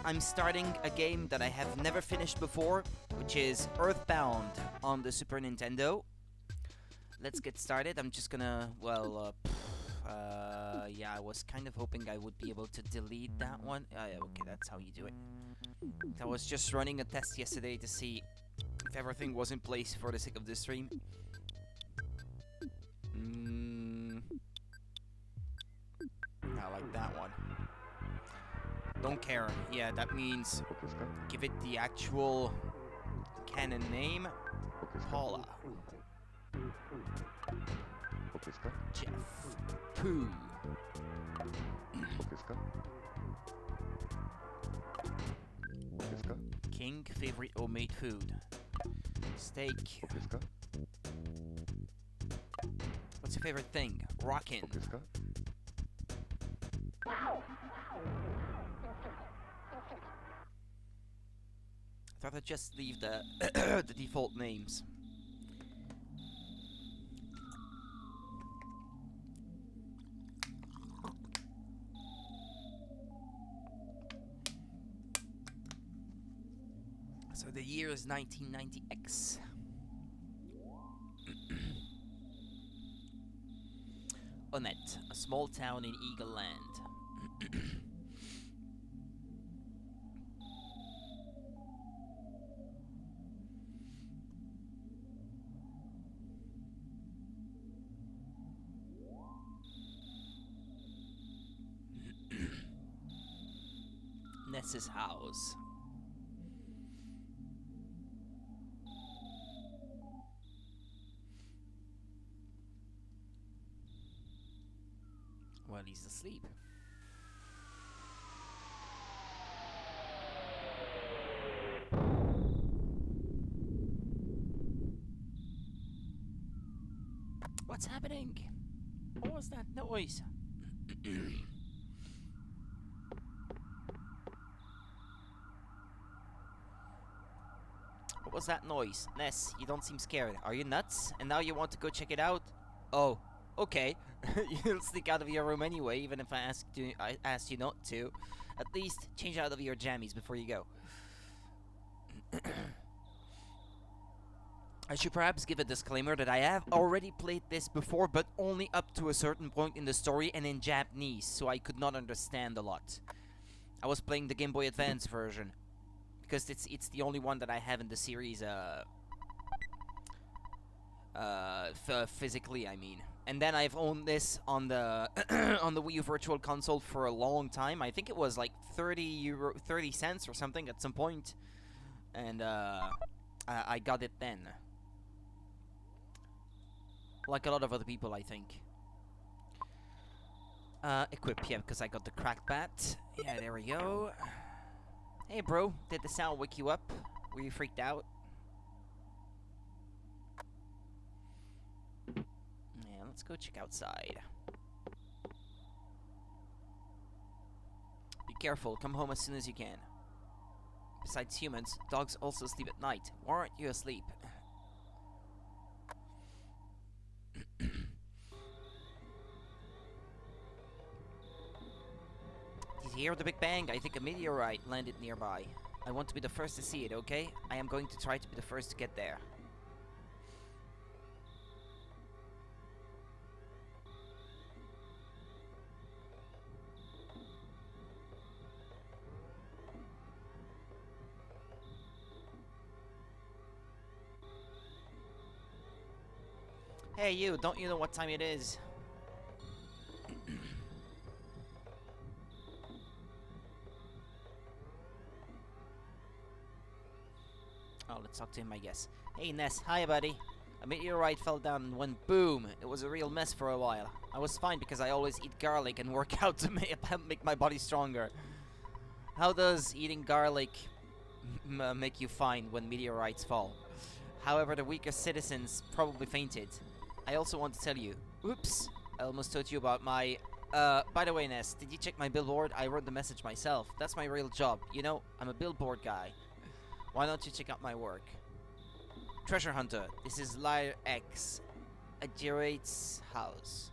I'm starting a game that I have never finished before, which is Earthbound on the Super Nintendo. Let's get started. I'm just gonna, yeah, I was kind of hoping I would be able to delete that one. Okay, that's how you do it. I was just running a test yesterday to see if everything was in place for the sake of the stream. I like that one. Don't care. Yeah, that means give it the actual canon name. Paula. Jeff. Pooh. King, favorite homemade food. Steak. What's your favorite thing? Rockin'. I thought I'd just leave the the default names. So the year is 1990X. Onett, a small town in Eagleland. Ness's house. Well, he's asleep. What's happening? What was that noise? What was that noise? Ness, you don't seem scared. Are you nuts? And now you want to go check it out? Oh, okay. You'll sneak out of your room anyway, even if I asked you not to. At least change out of your jammies before you go. I should perhaps give a disclaimer that I have already played this before, but only up to a certain point in the story and in Japanese, so I could not understand a lot. I was playing the Game Boy Advance version, because it's the only one that I have in the series, physically, I mean. And then I've owned this on the on the Wii U Virtual Console for a long time. I think it was like 30 cents or something at some point, and I got it then. Like a lot of other people, I think. Equip, yeah, because I got the cracked bat. Yeah, there we go. Hey, bro, did the sound wake you up? Were you freaked out? Yeah, let's go check outside. Be careful, come home as soon as you can. Besides humans, dogs also sleep at night. Why aren't you asleep? Did you hear the Big Bang? I think a meteorite landed nearby. I want to be the first to see it, okay? I am going to try to be the first to get there. Hey you, don't you know what time it is? Oh, let's talk to him, I guess. Hey Ness, hi buddy. A meteorite fell down and went boom. It was a real mess for a while. I was fine because I always eat garlic and work out to make my body stronger. How does eating garlic make you fine when meteorites fall? However, the weaker citizens probably fainted. I also want to tell you. Oops, I almost told you about my... by the way, Ness, did you check my billboard? I wrote the message myself. That's my real job. You know, I'm a billboard guy. Why don't you check out my work? Treasure Hunter, this is Liar X. At Gerate's house.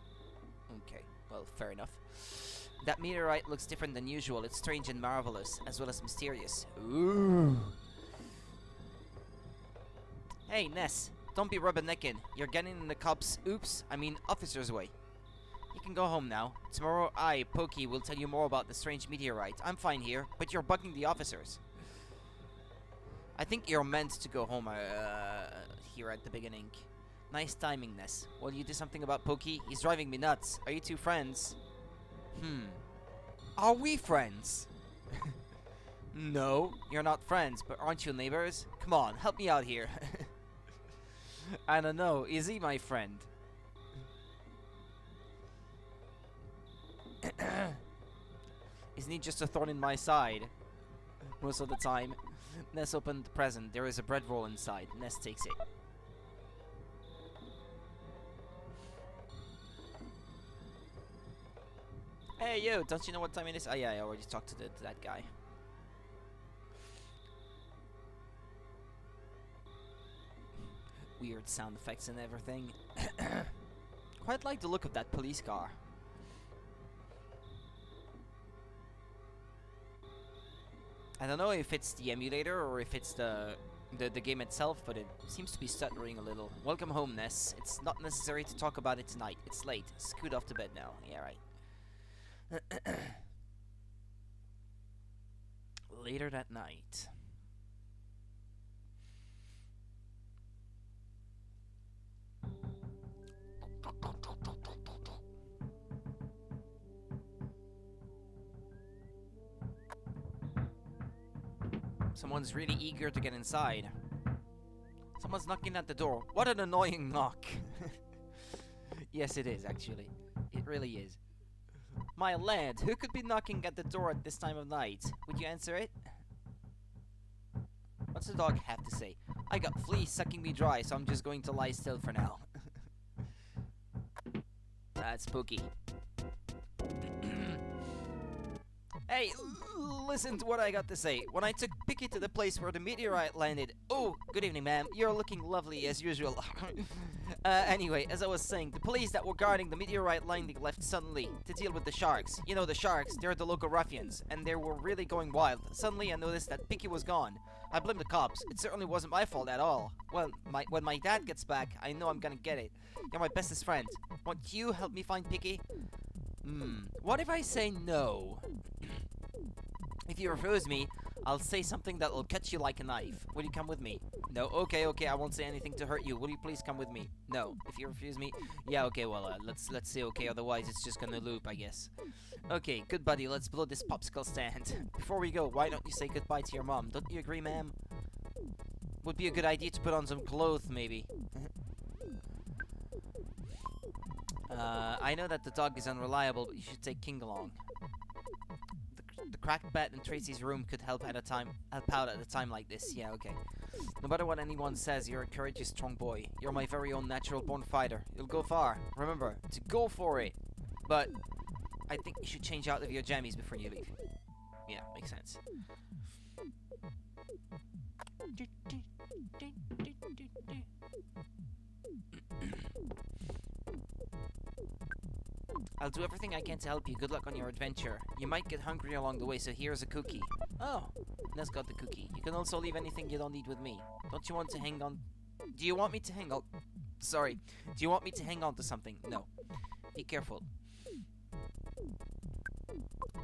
Okay, well, fair enough. That meteorite looks different than usual. It's strange and marvelous, as well as mysterious. Ooh. Hey, Ness, don't be rubbernecking. You're getting in the cops' officer's way. You can go home now. Tomorrow I, Pokey, will tell you more about the strange meteorite. I'm fine here, but you're bugging the officers. I think you're meant to go home here at the beginning. Nice timing, Ness. Will you do something about Pokey? He's driving me nuts. Are you two friends? Are we friends? No, you're not friends, but aren't you neighbors? Come on, help me out here. I don't know, is he my friend? Isn't he just a thorn in my side? Most of the time. Ness opened the present. There is a bread roll inside. Ness takes it. Hey, yo, don't you know what time it is? Oh, yeah, I already talked to that guy. Weird sound effects and everything. Quite like the look of that police car. I don't know if it's the emulator or if it's the game itself, but it seems to be stuttering a little. Welcome home, Ness. It's not necessary to talk about it tonight. It's late. Scoot off to bed now. Yeah, right. Later that night. Someone's really eager to get inside. Someone's knocking at the door. What an annoying knock. Yes, it is, actually. It really is. My lad, who could be knocking at the door at this time of night? Would you answer it? What's the dog have to say? I got fleas sucking me dry, so I'm just going to lie still for now. That's spooky. Hey, listen to what I got to say. When I took Picky to the place where the meteorite landed... Oh, good evening, ma'am. You're looking lovely as usual. Anyway, as I was saying, the police that were guarding the meteorite landing left suddenly to deal with the sharks. You know the sharks, they're the local ruffians, and they were really going wild. Suddenly I noticed that Picky was gone. I blame the cops. It certainly wasn't my fault at all. Well, when my dad gets back, I know I'm gonna get it. You're my bestest friend. Won't you help me find Picky? What if I say no? If you refuse me, I'll say something that'll cut you like a knife. Will you come with me? No. Okay, I won't say anything to hurt you. Will you please come with me? No. If you refuse me, yeah, okay, well, let's say okay, otherwise it's just gonna loop, I guess. Okay, good buddy, let's blow this popsicle stand. Before we go, why don't you say goodbye to your mom? Don't you agree, ma'am? Would be a good idea to put on some clothes, maybe. I know that the dog is unreliable, but you should take King along. The cracked bed in Tracy's room could help out at a time like this. Yeah, okay. No matter what anyone says, you're a courageous, strong boy. You're my very own natural-born fighter. You'll go far. Remember, to go for it. But I think you should change out of your jammies before you leave. Yeah, makes sense. I'll do everything I can to help you. Good luck on your adventure. You might get hungry along the way, so here's a cookie. Oh, Ness got the cookie. You can also leave anything you don't need with me. Don't you want to hang on? Do you want me to hang on? Sorry. Do you want me to hang on to something? No. Be careful.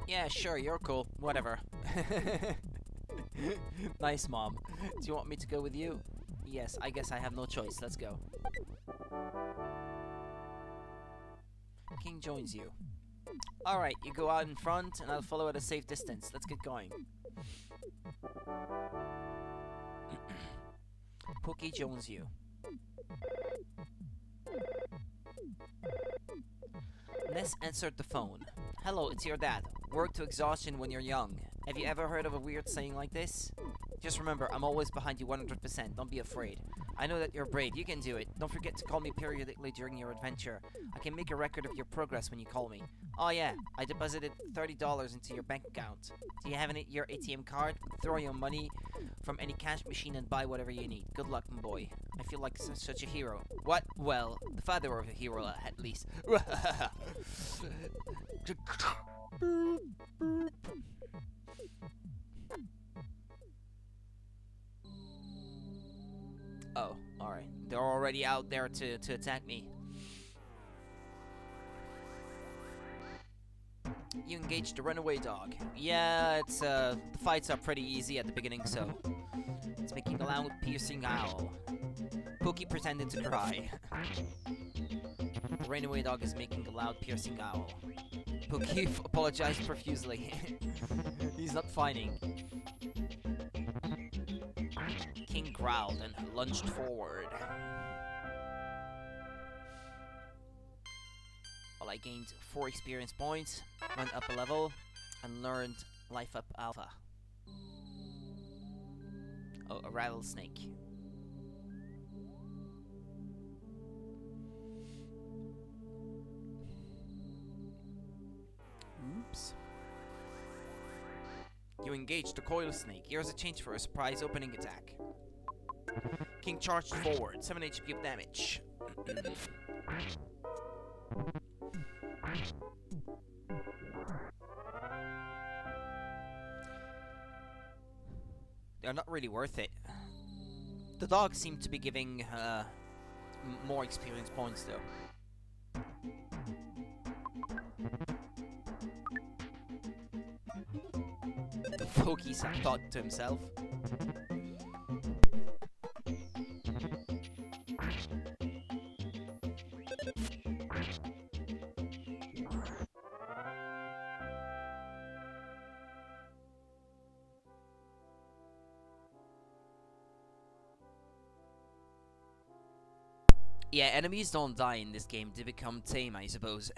Yeah, sure, you're cool. Whatever. Nice, Mom. Do you want me to go with you? Yes, I guess I have no choice. Let's go. King joins you. Alright, you go out in front and I'll follow at a safe distance. Let's get going. Pokey joins you. Ness answered the phone. Hello, it's your dad. Work to exhaustion when you're young. Have you ever heard of a weird saying like this? Just remember, I'm always behind you 100%. Don't be afraid. I know that you're brave. You can do it. Don't forget to call me periodically during your adventure. I can make a record of your progress when you call me. Oh yeah, I deposited $30 into your bank account. Do you have your ATM card? Throw your money from any cash machine and buy whatever you need. Good luck, my boy. I feel like such a hero. What? Well, the father of a hero, at least. Boop, boop. Oh, alright. They're already out there to attack me. You engage the runaway dog. Yeah, it's the fights are pretty easy at the beginning, so it's making a loud piercing howl. Pookie pretended to cry. The runaway dog is making a loud piercing howl. Pookie apologized profusely. He's not fighting. King growled and lunged forward. Well, I gained 4 experience points, went up a level, and learned Life Up Alpha. Oh, a rattlesnake. Oops. You engaged the coil snake. Here's a change for a surprise opening attack. King charged forward, 7 HP of damage. They're not really worth it. The dogs seem to be giving more experience points though. Pokey thought to himself. Yeah, enemies don't die in this game, they become tame, I suppose.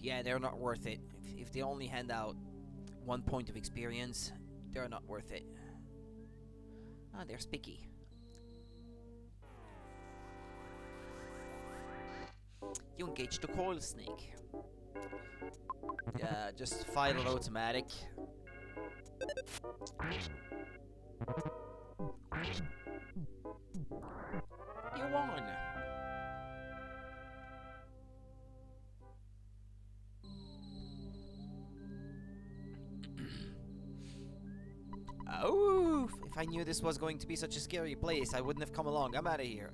Yeah, they're not worth it. If they only hand out 1 point of experience, they're not worth it. Ah, they're spiky. You engage the coil snake. Yeah, just fight on automatic. You won! Oh, if I knew this was going to be such a scary place, I wouldn't have come along. I'm out of here.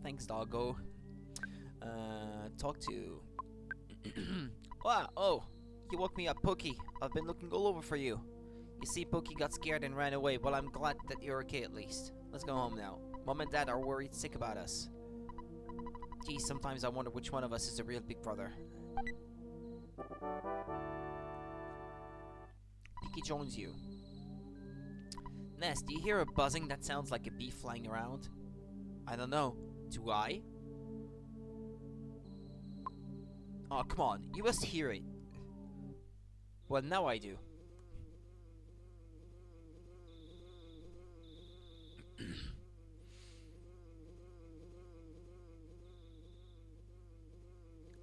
Thanks, doggo. Talk to. Wow, oh, you woke me up, Pookie. I've been looking all over for you. You see, Pookie got scared and ran away. Well, I'm glad that you're okay at least. Let's go home now. Mom and Dad are worried sick about us. Geez, sometimes I wonder which one of us is the real big brother. Pookie joins you. Ness, do you hear a buzzing that sounds like a bee flying around? I don't know. Do I? Oh, come on. You must hear it. Well, now I do.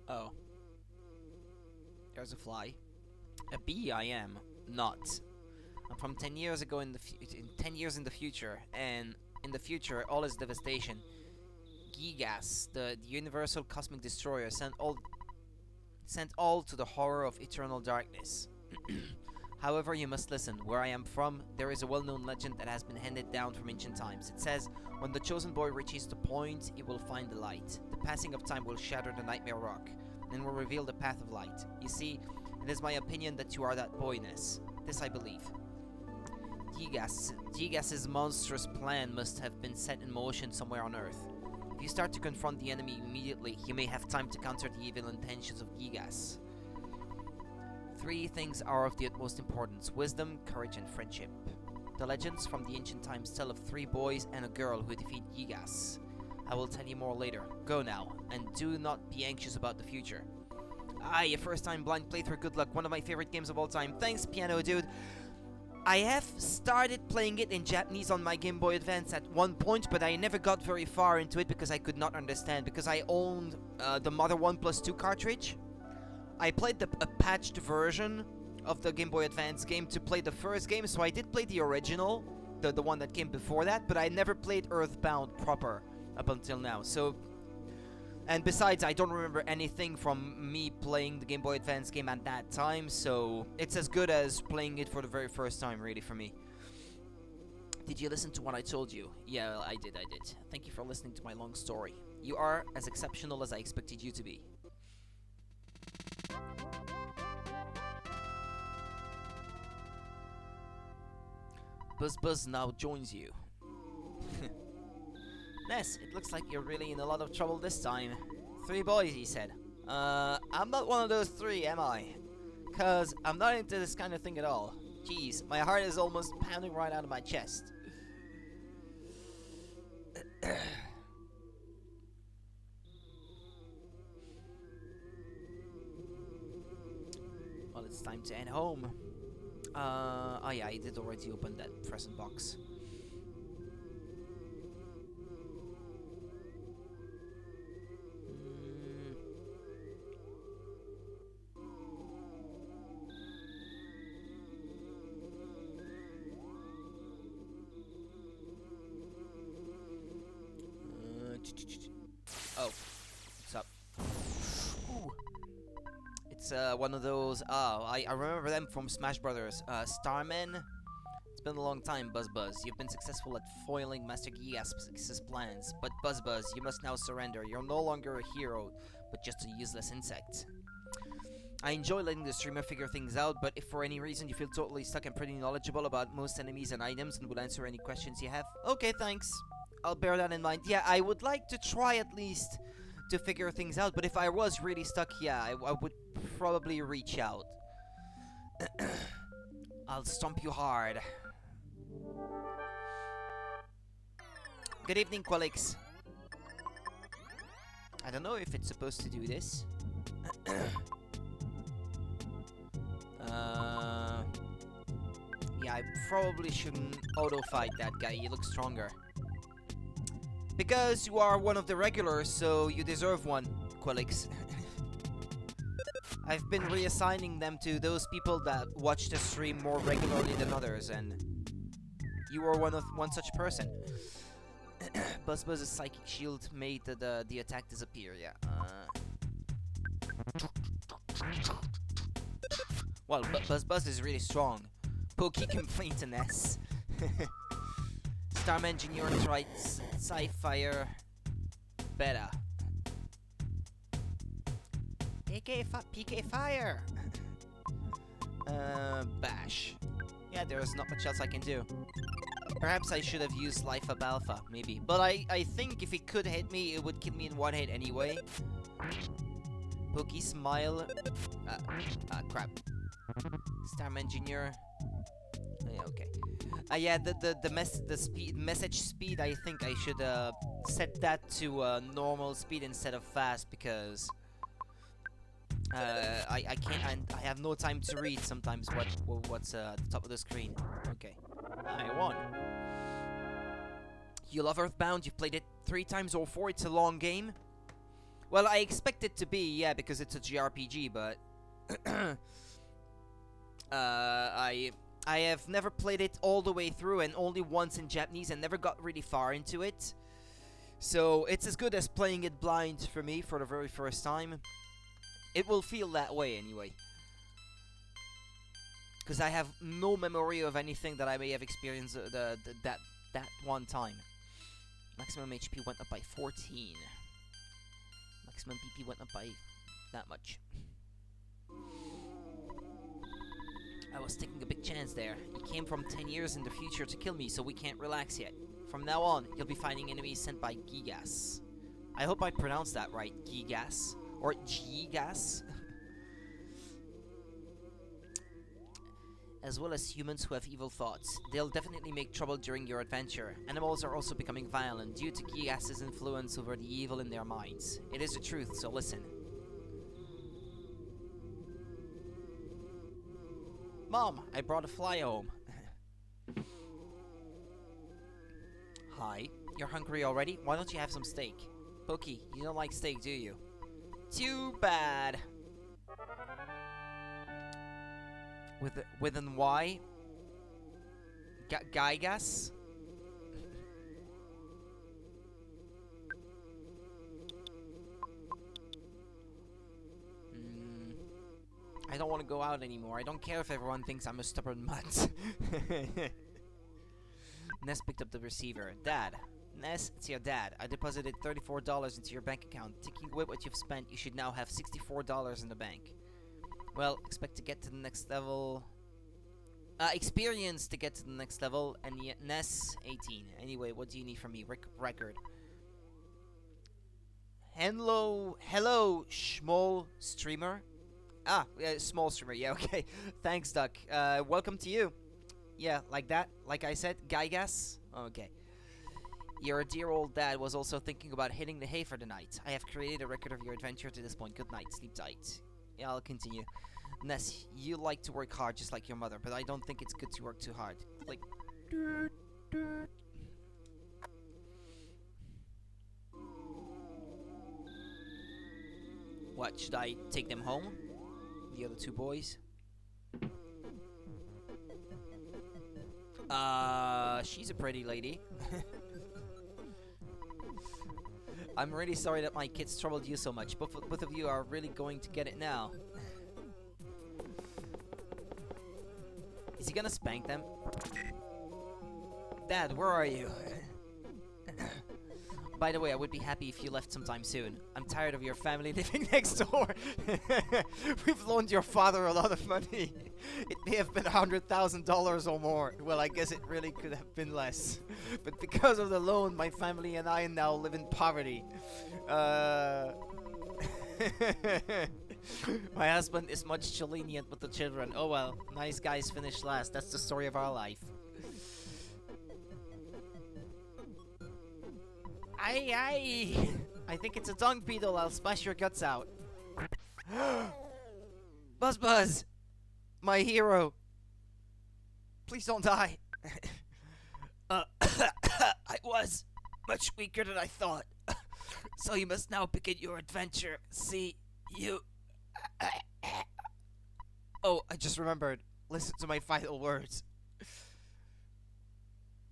Oh. There's a fly. A bee I am. Not. I'm from 10 years ago in 10 years in the future, and in the future all is devastation. Gigas, the universal cosmic destroyer, sent all to the horror of eternal darkness. However, you must listen. Where I am from, there is a well-known legend that has been handed down from ancient times. It says, when the chosen boy reaches the point, he will find the light. The passing of time will shatter the nightmare rock, and will reveal the path of light. You see, it is my opinion that you are that boy, Ness. This I believe. Gigas's monstrous plan must have been set in motion somewhere on Earth. If you start to confront the enemy immediately, you may have time to counter the evil intentions of Gigas. 3 things are of the utmost importance: wisdom, courage, and friendship. The legends from the ancient times tell of 3 boys and a girl who defeat Gigas. I will tell you more later. Go now, and do not be anxious about the future. Ah, your first time blind playthrough, good luck. One of my favorite games of all time. Thanks, Piano Dude. I have started playing it in Japanese on my Game Boy Advance at one point, but I never got very far into it because I could not understand, because I owned the Mother 1+2 cartridge. I played a patched version of the Game Boy Advance game to play the first game, so I did play the original, the one that came before that, but I never played Earthbound proper up until now. So, and besides, I don't remember anything from me playing the Game Boy Advance game at that time, so it's as good as playing it for the very first time, really, for me. Did you listen to what I told you? Yeah, well, I did. Thank you for listening to my long story. You are as exceptional as I expected you to be. Buzz now joins you. Ness, it looks like you're really in a lot of trouble this time. 3 boys, he said. I'm not one of those 3, am I? 'Cause I'm not into this kind of thing at all. Jeez, my heart is almost pounding right out of my chest. Well, it's time to head home. Oh yeah, I did already open that present box. Oh, what's up? Ooh. It's one of those. Oh, I remember them from Smash Brothers. Starman. It's been a long time, Buzz. You've been successful at foiling Master Gigas's plans, but Buzz, you must now surrender. You're no longer a hero, but just a useless insect. I enjoy letting the streamer figure things out, but if for any reason you feel totally stuck, I'm pretty knowledgeable about most enemies and items and will answer any questions you have. Okay, thanks. I'll bear that in mind. Yeah, I would like to try at least to figure things out, but if I was really stuck, yeah, I would probably reach out. I'll stomp you hard. Good evening, Qualix. I don't know if it's supposed to do this. Yeah, I probably shouldn't auto-fight that guy. He looks stronger. Because you are one of the regulars, so you deserve one, Qualix. I've been reassigning them to those people that watch the stream more regularly than others, and you are one such person. Buzz's psychic shield made the attack disappear, yeah. Well, Buzz is really strong. Pokey complained to Ness. Starman Junior tried Sci-Fire Beta. PK Fire! Bash. Yeah, there's not much else I can do. Perhaps I should have used Life Up Alpha, maybe. But I think if it could hit me, it would kill me in one hit anyway. Pokey Smile. Crap. Starman Junior. Yeah, okay. Yeah, the message speed, I think I should set that to normal speed instead of fast, because I can't, and I have no time to read sometimes what's at the top of the screen. Okay, I won. You love Earthbound? You've played it 3 times or 4. It's a long game. Well, I expect it to be, yeah, because it's a JRPG, but I have never played it all the way through, and only once in Japanese, and never got really far into it. So it's as good as playing it blind for me for the very first time. It will feel that way anyway, because I have no memory of anything that I may have experienced that one time. Maximum HP went up by 14. Maximum PP went up by that much. I was taking a big chance there. He came from 10 years in the future to kill me, so we can't relax yet. From now on, you'll be fighting enemies sent by Gigas. I hope I pronounced that right, Gigas. Or Gigas. As well as humans who have evil thoughts. They'll definitely make trouble during your adventure. Animals are also becoming violent due to Gigas' influence over the evil in their minds. It is the truth, so listen. Mom, I brought a fly home. Hi, you're hungry already? Why don't you have some steak? Pokey, you don't like steak, do you? Too bad. With an Y? Gygas? I don't want to go out anymore. I don't care if everyone thinks I'm a stubborn mutt. Ness picked up the receiver. Dad. Ness, it's your dad. I deposited $34 into your bank account. Taking away what you've spent, you should now have $64 in the bank. Well, expect to get to the next level. Experience to get to the next level. And Ness, 18. Anyway, what do you need from me? Record. Hello, small streamer. Small streamer. Yeah, okay. Thanks, Duck. Welcome to you. Yeah, like that. Like I said, Gygas. Okay. Your dear old dad was also thinking about hitting the hay for the night. I have created a record of your adventure to this point. Good night. Sleep tight. Yeah, I'll continue. Ness, you like to work hard just like your mother, but I don't think it's good to work too hard. Like... What, should I take them home? The other two boys? She's a pretty lady. I'm really sorry that my kids troubled you so much. Both of you are really going to get it now. Is he gonna spank them? Dad, where are you? By the way, I would be happy if you left sometime soon. I'm tired of your family living next door. We've loaned your father a lot of money. It may have been $100,000 or more. Well, I guess it really could have been less. But because of the loan, my family and I now live in poverty. My husband is much too lenient with the children. Oh well, nice guys finish last. That's the story of our life. Aye. I think it's a dung beetle. I'll smash your guts out. Buzz! My hero. Please don't die. I was much weaker than I thought. So you must now begin your adventure. See, you... Oh, I just remembered. Listen to my final words.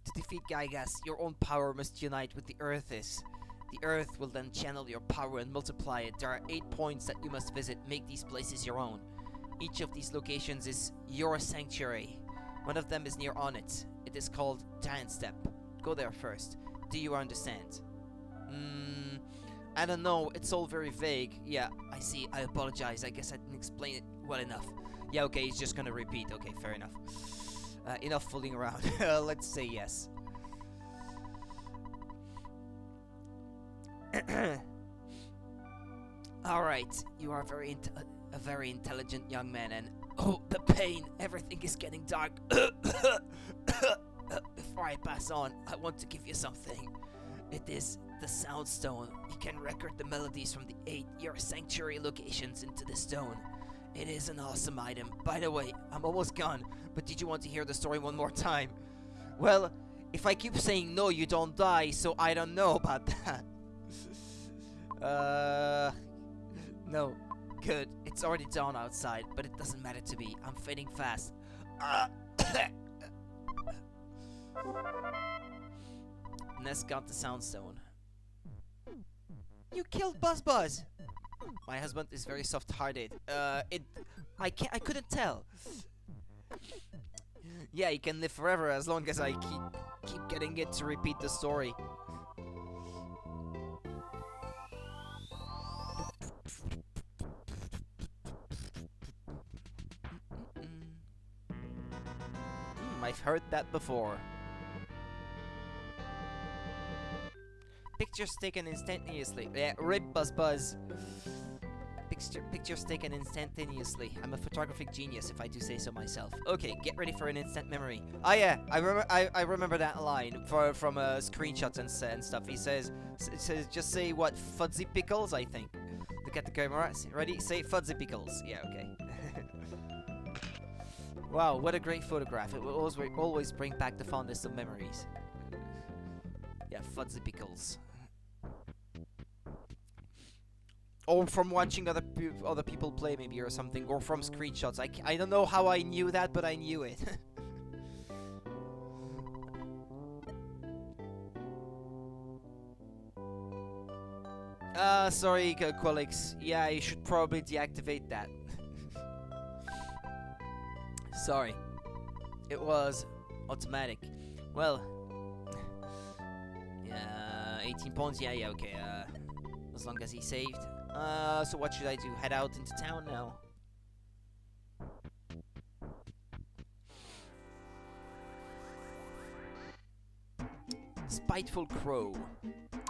To defeat Gygas, your own power must unite with the Earth's. The Earth will then channel your power and multiply it. There are 8 points that you must visit. Make these places your own. Each of these locations is your sanctuary. One of them is near Onett. It is called Giant Step. Go there first. Do you understand? I don't know. It's all very vague. Yeah, I see. I apologize. I guess I didn't explain it well enough. Yeah, okay, he's just gonna repeat. Okay, fair enough. Enough fooling around. Let's say yes. Alright, you are a very intelligent young man, and oh, the pain! Everything is getting dark. Before I pass on, I want to give you something. It is the Sound Stone. You can record the melodies from the 8 your sanctuary locations into the stone. It is an awesome item. By the way, I'm almost gone, but did you want to hear the story one more time? Well, if I keep saying no, you don't die, so I don't know about that. No. Good. It's already dawn outside, but it doesn't matter to me. I'm fading fast. Ness got the Sound Stone. You killed Buzz! My husband is very soft-hearted. I couldn't tell. Yeah, he can live forever as long as I keep getting it to repeat the story. I've heard that before. Pictures taken instantaneously. Yeah, rip Buzz. Pictures taken instantaneously. I'm a photographic genius, if I do say so myself. Okay, get ready for an instant memory. Oh yeah, I remember that line from screenshots and stuff. He says just say what, fuzzy pickles, I think. Look at the camera. Ready? Say fuzzy pickles. Yeah, okay. Wow, what a great photograph. It will always bring back the fondest of memories. Yeah, fuzzy pickles. Or from watching other people play, maybe, or something, or from screenshots. I don't know how I knew that, but I knew it. Sorry, Qualix. Yeah, you should probably deactivate that. Sorry. It was automatic. Well, yeah, 18 points. Yeah, okay. As long as he saved. So what should I do? Head out into town now? Spiteful Crow.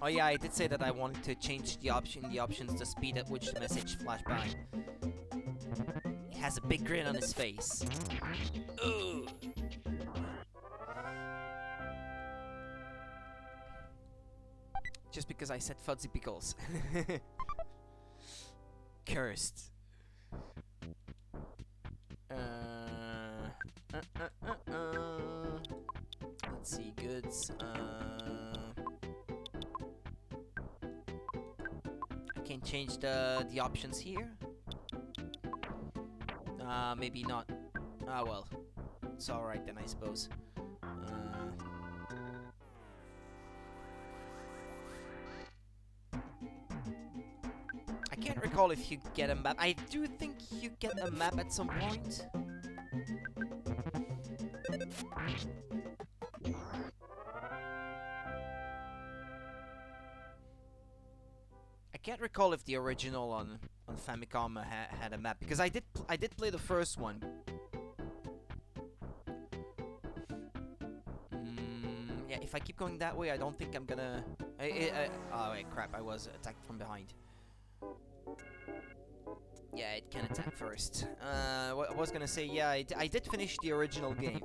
Oh yeah, I did say that I wanted to change the options, the speed at which the message flashed by. He has a big grin on his face. Ugh. Just because I said fuzzy pickles. Cursed. Let's see, goods. I can change the options here. Maybe not. Ah, well. It's alright then, I suppose. I can't recall if you get a map. I do think you get a map at some point. I can't recall if the original on Famicom had a map, because I did play the first one. Yeah, if I keep going that way, I don't think I'm gonna. Oh wait, crap! I was attacked from behind. Yeah, it can attack first. What I was gonna say, yeah, I did finish the original game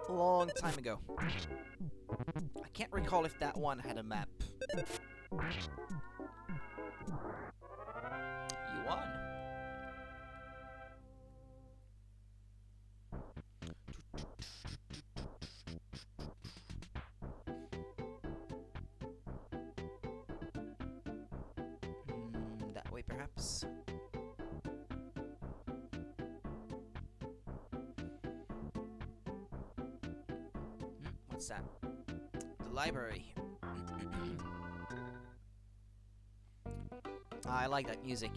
a long time ago. I can't recall if that one had a map. You won. That way, perhaps. What's that? The library. I like that music.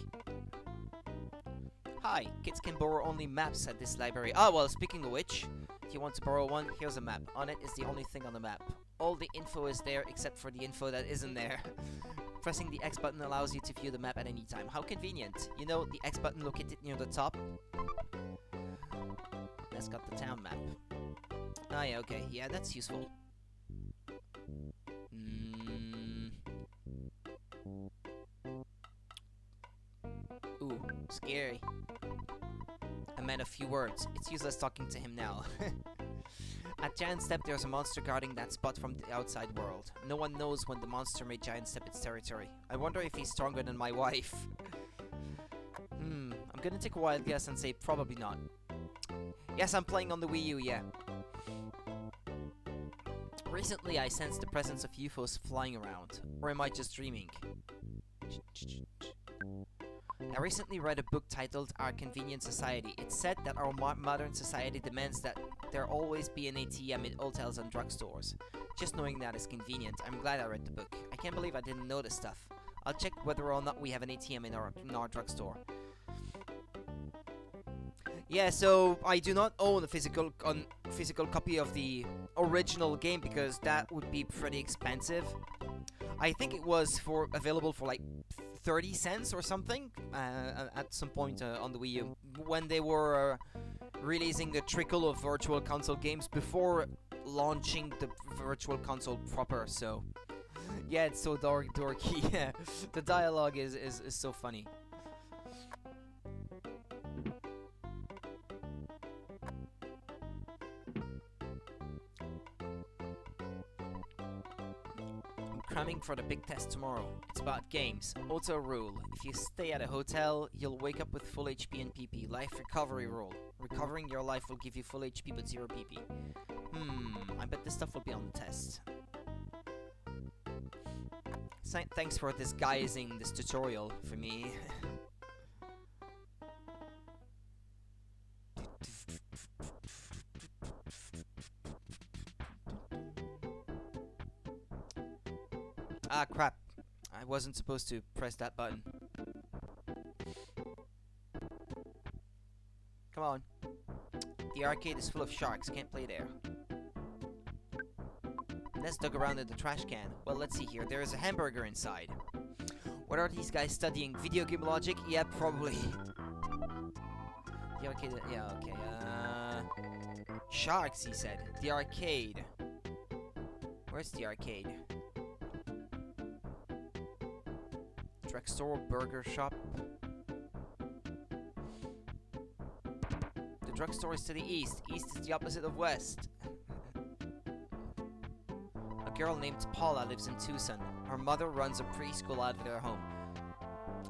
Hi, kids can borrow only maps at this library. Ah, well, speaking of which, if you want to borrow one, here's a map. Onett is the only thing on the map. All the info is there except for the info that isn't there. Pressing the X button allows you to view the map at any time. How convenient. You know, the X button located near the top. That's got the town map. Ah, yeah, okay. Yeah, that's useful. Ooh, scary. I meant a few words. It's useless talking to him now. At Giant Step, there's a monster guarding that spot from the outside world. No one knows when the monster made Giant Step its territory. I wonder if he's stronger than my wife. I'm gonna take a wild guess and say probably not. Yes, I'm playing on the Wii U, yeah. Recently, I sensed the presence of UFOs flying around. Or am I just dreaming? I recently read a book titled Our Convenient Society. It said that our modern society demands that there always be an ATM in hotels and drugstores. Just knowing that is convenient. I'm glad I read the book. I can't believe I didn't know this stuff. I'll check whether or not we have an ATM in our drugstore. Yeah, so I do not own a physical copy of the original game because that would be pretty expensive. I think it was available for like 30 cents or something at some point on the Wii U when they were releasing a trickle of virtual console games before launching the virtual console proper. So yeah, it's so dorky. Yeah, the dialogue is so funny. Cramming for the big test tomorrow. It's about games. Auto rule. If you stay at a hotel, you'll wake up with full HP and PP. Life recovery rule. Recovering your life will give you full HP but 0 PP. I bet this stuff will be on the test. Thanks for disguising this tutorial for me. Ah, crap. I wasn't supposed to press that button. Come on. The arcade is full of sharks. Can't play there. Ness dug around in the trash can. Well, let's see here. There is a hamburger inside. What are these guys studying? Video game logic? Yeah, probably. The arcade... Yeah, okay. Sharks, he said. The arcade. Where's the arcade? Drugstore, burger shop. The drugstore is to the east. East is the opposite of west. A girl named Paula lives in Tucson. Her mother runs a preschool out of their home.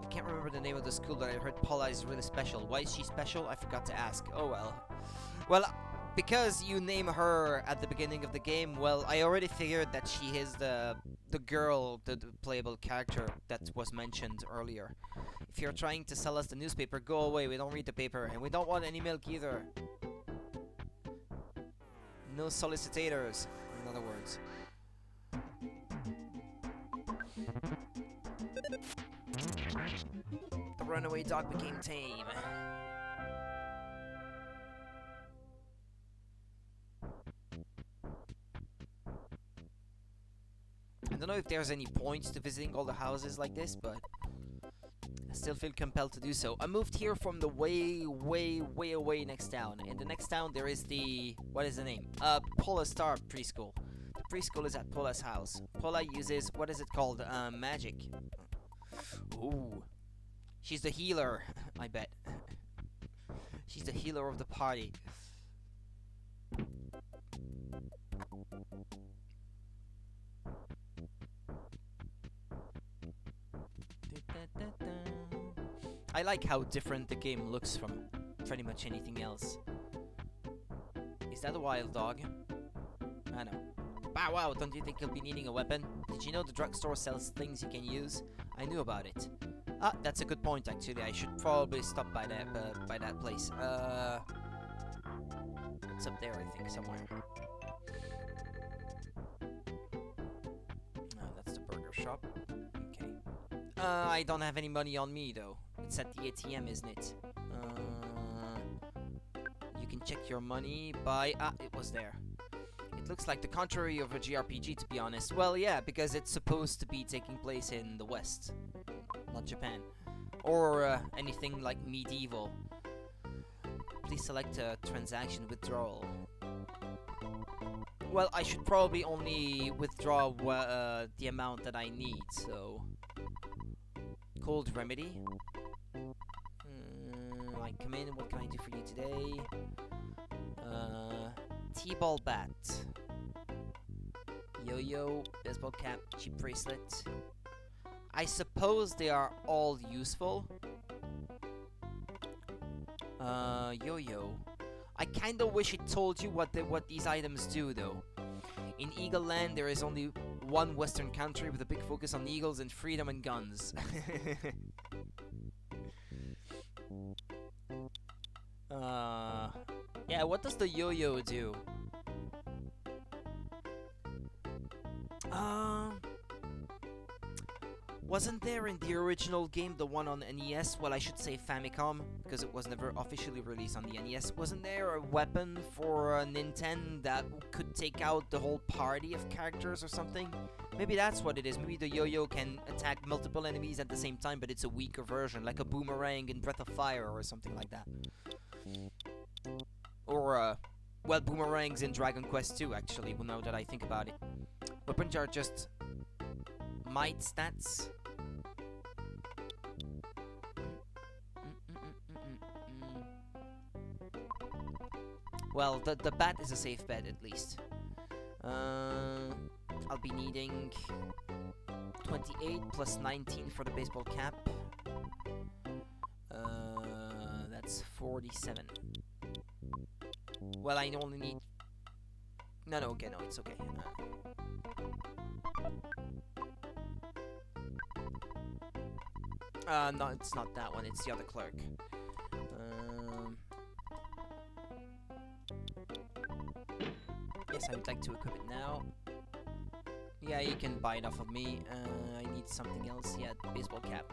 I can't remember the name of the school, but I heard Paula is really special. Why is she special? I forgot to ask. Oh well. Well, because you name her at the beginning of the game, well, I already figured that she is the girl, the playable character that was mentioned earlier. If you're trying to sell us the newspaper, go away. We don't read the paper, and we don't want any milk either. No solicitors, in other words. The runaway dog became tame. I don't know if there's any point to visiting all the houses like this, but I still feel compelled to do so. I moved here from the way away next town. In the next town there is the... what is the name? Paula Star Preschool. The preschool is at Paula's house. Paula uses... what is it called? Magic. Ooh. She's the healer, I bet. She's the healer of the party. I like how different the game looks from pretty much anything else. Is that a wild dog? I know. Bow wow, don't you think you'll be needing a weapon? Did you know the drugstore sells things you can use? I knew about it. Ah, that's a good point actually. I should probably stop by that place. It's up there, I think, somewhere. That's the burger shop. Okay. I don't have any money on me though. It's at the ATM, isn't it? You can check your money by... ah, it was there. It looks like the contrary of a JRPG, to be honest. Well, yeah, because it's supposed to be taking place in the West, not Japan. Or anything like medieval. Please select a transaction withdrawal. Well, I should probably only withdraw the amount that I need, so... Cold remedy. I come in, what can I do for you today? T-ball bat. Yo-yo, baseball cap, cheap bracelet. I suppose they are all useful. Yo-yo. I kinda wish it told you what these items do, though. In Eagleland, there is only one Western country with a big focus on eagles and freedom and guns. Yeah, what does the yo-yo do? Wasn't there in the original game, the one on NES, well I should say Famicom, because it was never officially released on the NES, wasn't there a weapon for Nintendo that could take out the whole party of characters or something? Maybe that's what it is. Maybe the yo-yo can attack multiple enemies at the same time, but it's a weaker version, like a boomerang in Breath of Fire or something like that. Or, well, boomerangs in Dragon Quest 2, actually, well, now that I think about it. Weapons are just might stats. Well, the bat is a safe bet, at least. I'll be needing 28 plus 19 for the baseball cap. That's 47. Well, I only need... No, okay, no, it's okay. No, it's not that one. It's the other clerk. Yes, I would like to equip it now. Yeah, you can buy it off of me. I need something else. Yeah, baseball cap.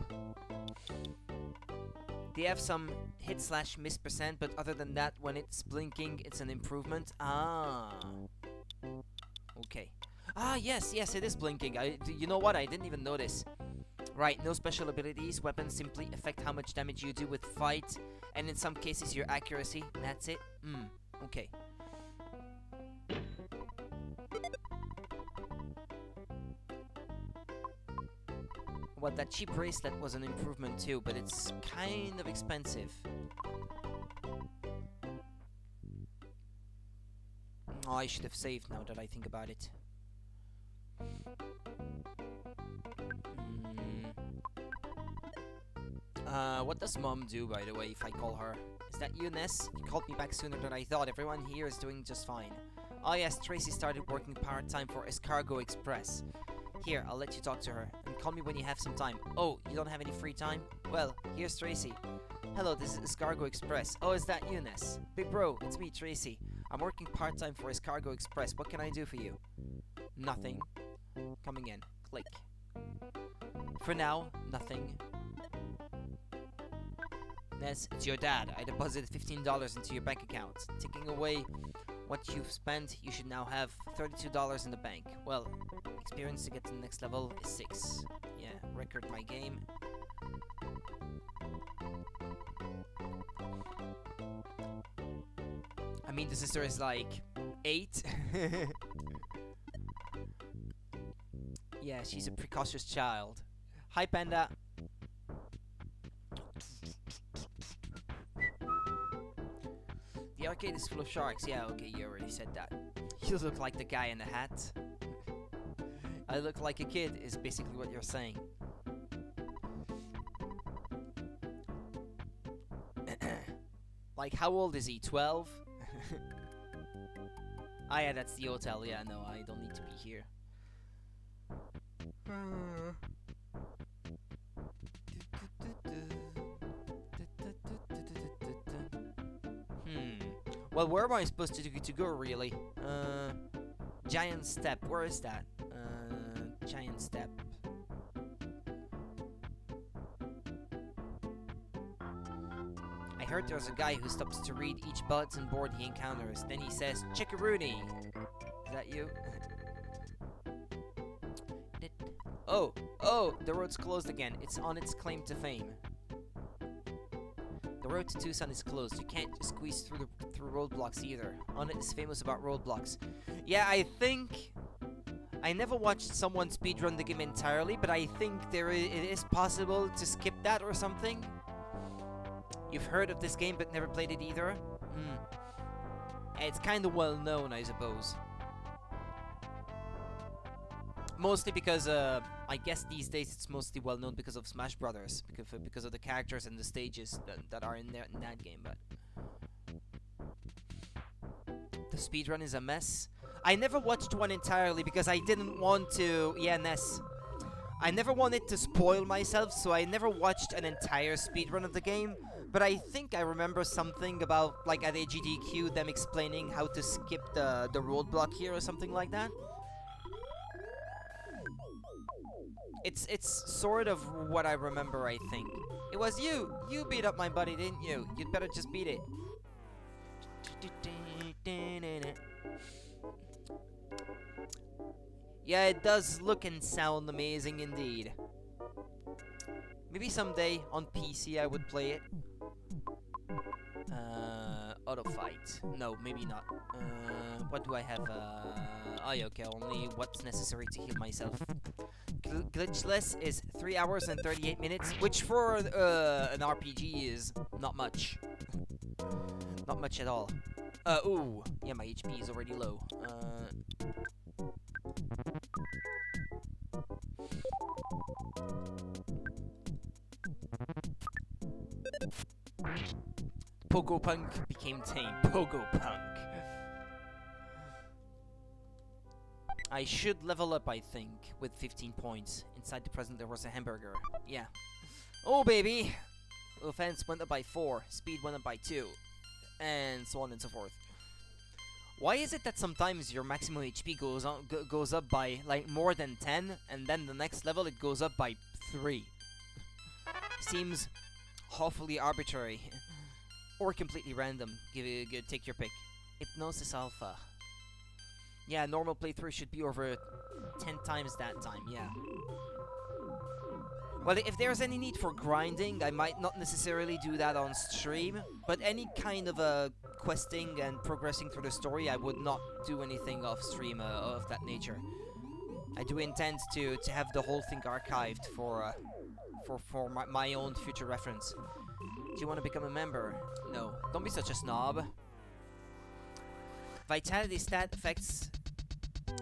They have some hit/miss percent, but other than that, when it's blinking, it's an improvement. Ah. Okay. Ah, yes, it is blinking. You know what? I didn't even notice. Right, no special abilities. Weapons simply affect how much damage you do with fight, and in some cases your accuracy. That's it. Okay. Well, that cheap bracelet was an improvement too, but it's kind of expensive. Oh, I should have saved now that I think about it. What does Mom do, by the way, if I call her? Is that you, Ness? You called me back sooner than I thought. Everyone here is doing just fine. Oh yes, Tracy started working part-time for Escargot Express. Here, I'll let you talk to her, and call me when you have some time. Oh, you don't have any free time? Well, here's Tracy. Hello, this is Escargot Express. Oh, is that you, Ness? Big bro, it's me, Tracy. I'm working part-time for Escargot Express. What can I do for you? Nothing. Coming in. Click. For now, nothing. Ness, it's your dad. I deposited $15 into your bank account. Taking away what you've spent, you should now have $32 in the bank. Well, experience to get to the next level is 6. Yeah, record my game. I mean, the sister is like 8. Yeah, she's a precocious child. Hi, Panda. The arcade is full of sharks. Yeah, okay, you already said that. You look like the guy in the hat. I look like a kid is basically what you're saying. Like, how old is he? 12? Ah, yeah, that's the hotel. Yeah, no, I don't need to be here. Well, where am I supposed to go, really? Giant Step. Where is that? Giant Step. I heard there's a guy who stops to read each bulletin board he encounters. Then he says, "Chickaroony." Is that you? Oh, the road's closed again. It's on its claim to fame. The road to Tucson is closed. You can't just squeeze through roadblocks either. Onett is famous about roadblocks. Yeah, I think I never watched someone speedrun the game entirely, but I think it is possible to skip that or something. You've heard of this game but never played it either? It's kind of well known, I suppose. Mostly because, I guess these days it's mostly well known because of Smash Brothers, because of the characters and the stages that are in that game. But the speedrun is a mess. I never watched one entirely because I didn't want to. Yeah, Ness. I never wanted to spoil myself, so I never watched an entire speedrun of the game. But I think I remember something about, like, at AGDQ, them explaining how to skip the roadblock here or something like that. It's sort of what I remember, I think. It was you! You beat up my buddy, didn't you? You'd better just beat it. Yeah, it does look and sound amazing indeed. Maybe someday on PC I would play it. Auto fight. No, maybe not. What do I have? Oh, yeah, okay, only what's necessary to heal myself. Glitchless is 3 hours and 38 minutes, which for an RPG is not much. Not much at all. Ooh. Yeah, my HP is already low. Pogo Punk became tame. Pogo Punk. I should level up, I think, with 15 points. Inside the present there was a hamburger. Yeah. Oh, baby! Offense went up by 4, speed went up by 2, and so on and so forth. Why is it that sometimes your maximum HP goes up by like more than 10, and then the next level it goes up by 3? Seems awfully arbitrary, or completely random. Take your pick. Hypnosis Alpha. Yeah, normal playthrough should be over 10 times that time. Yeah. Well, if there's any need for grinding, I might not necessarily do that on stream, but any kind of questing and progressing through the story, I would not do anything off stream of that nature. I do intend to have the whole thing archived for my own future reference. Do you want to become a member? No. Don't be such a snob. Vitality stat affects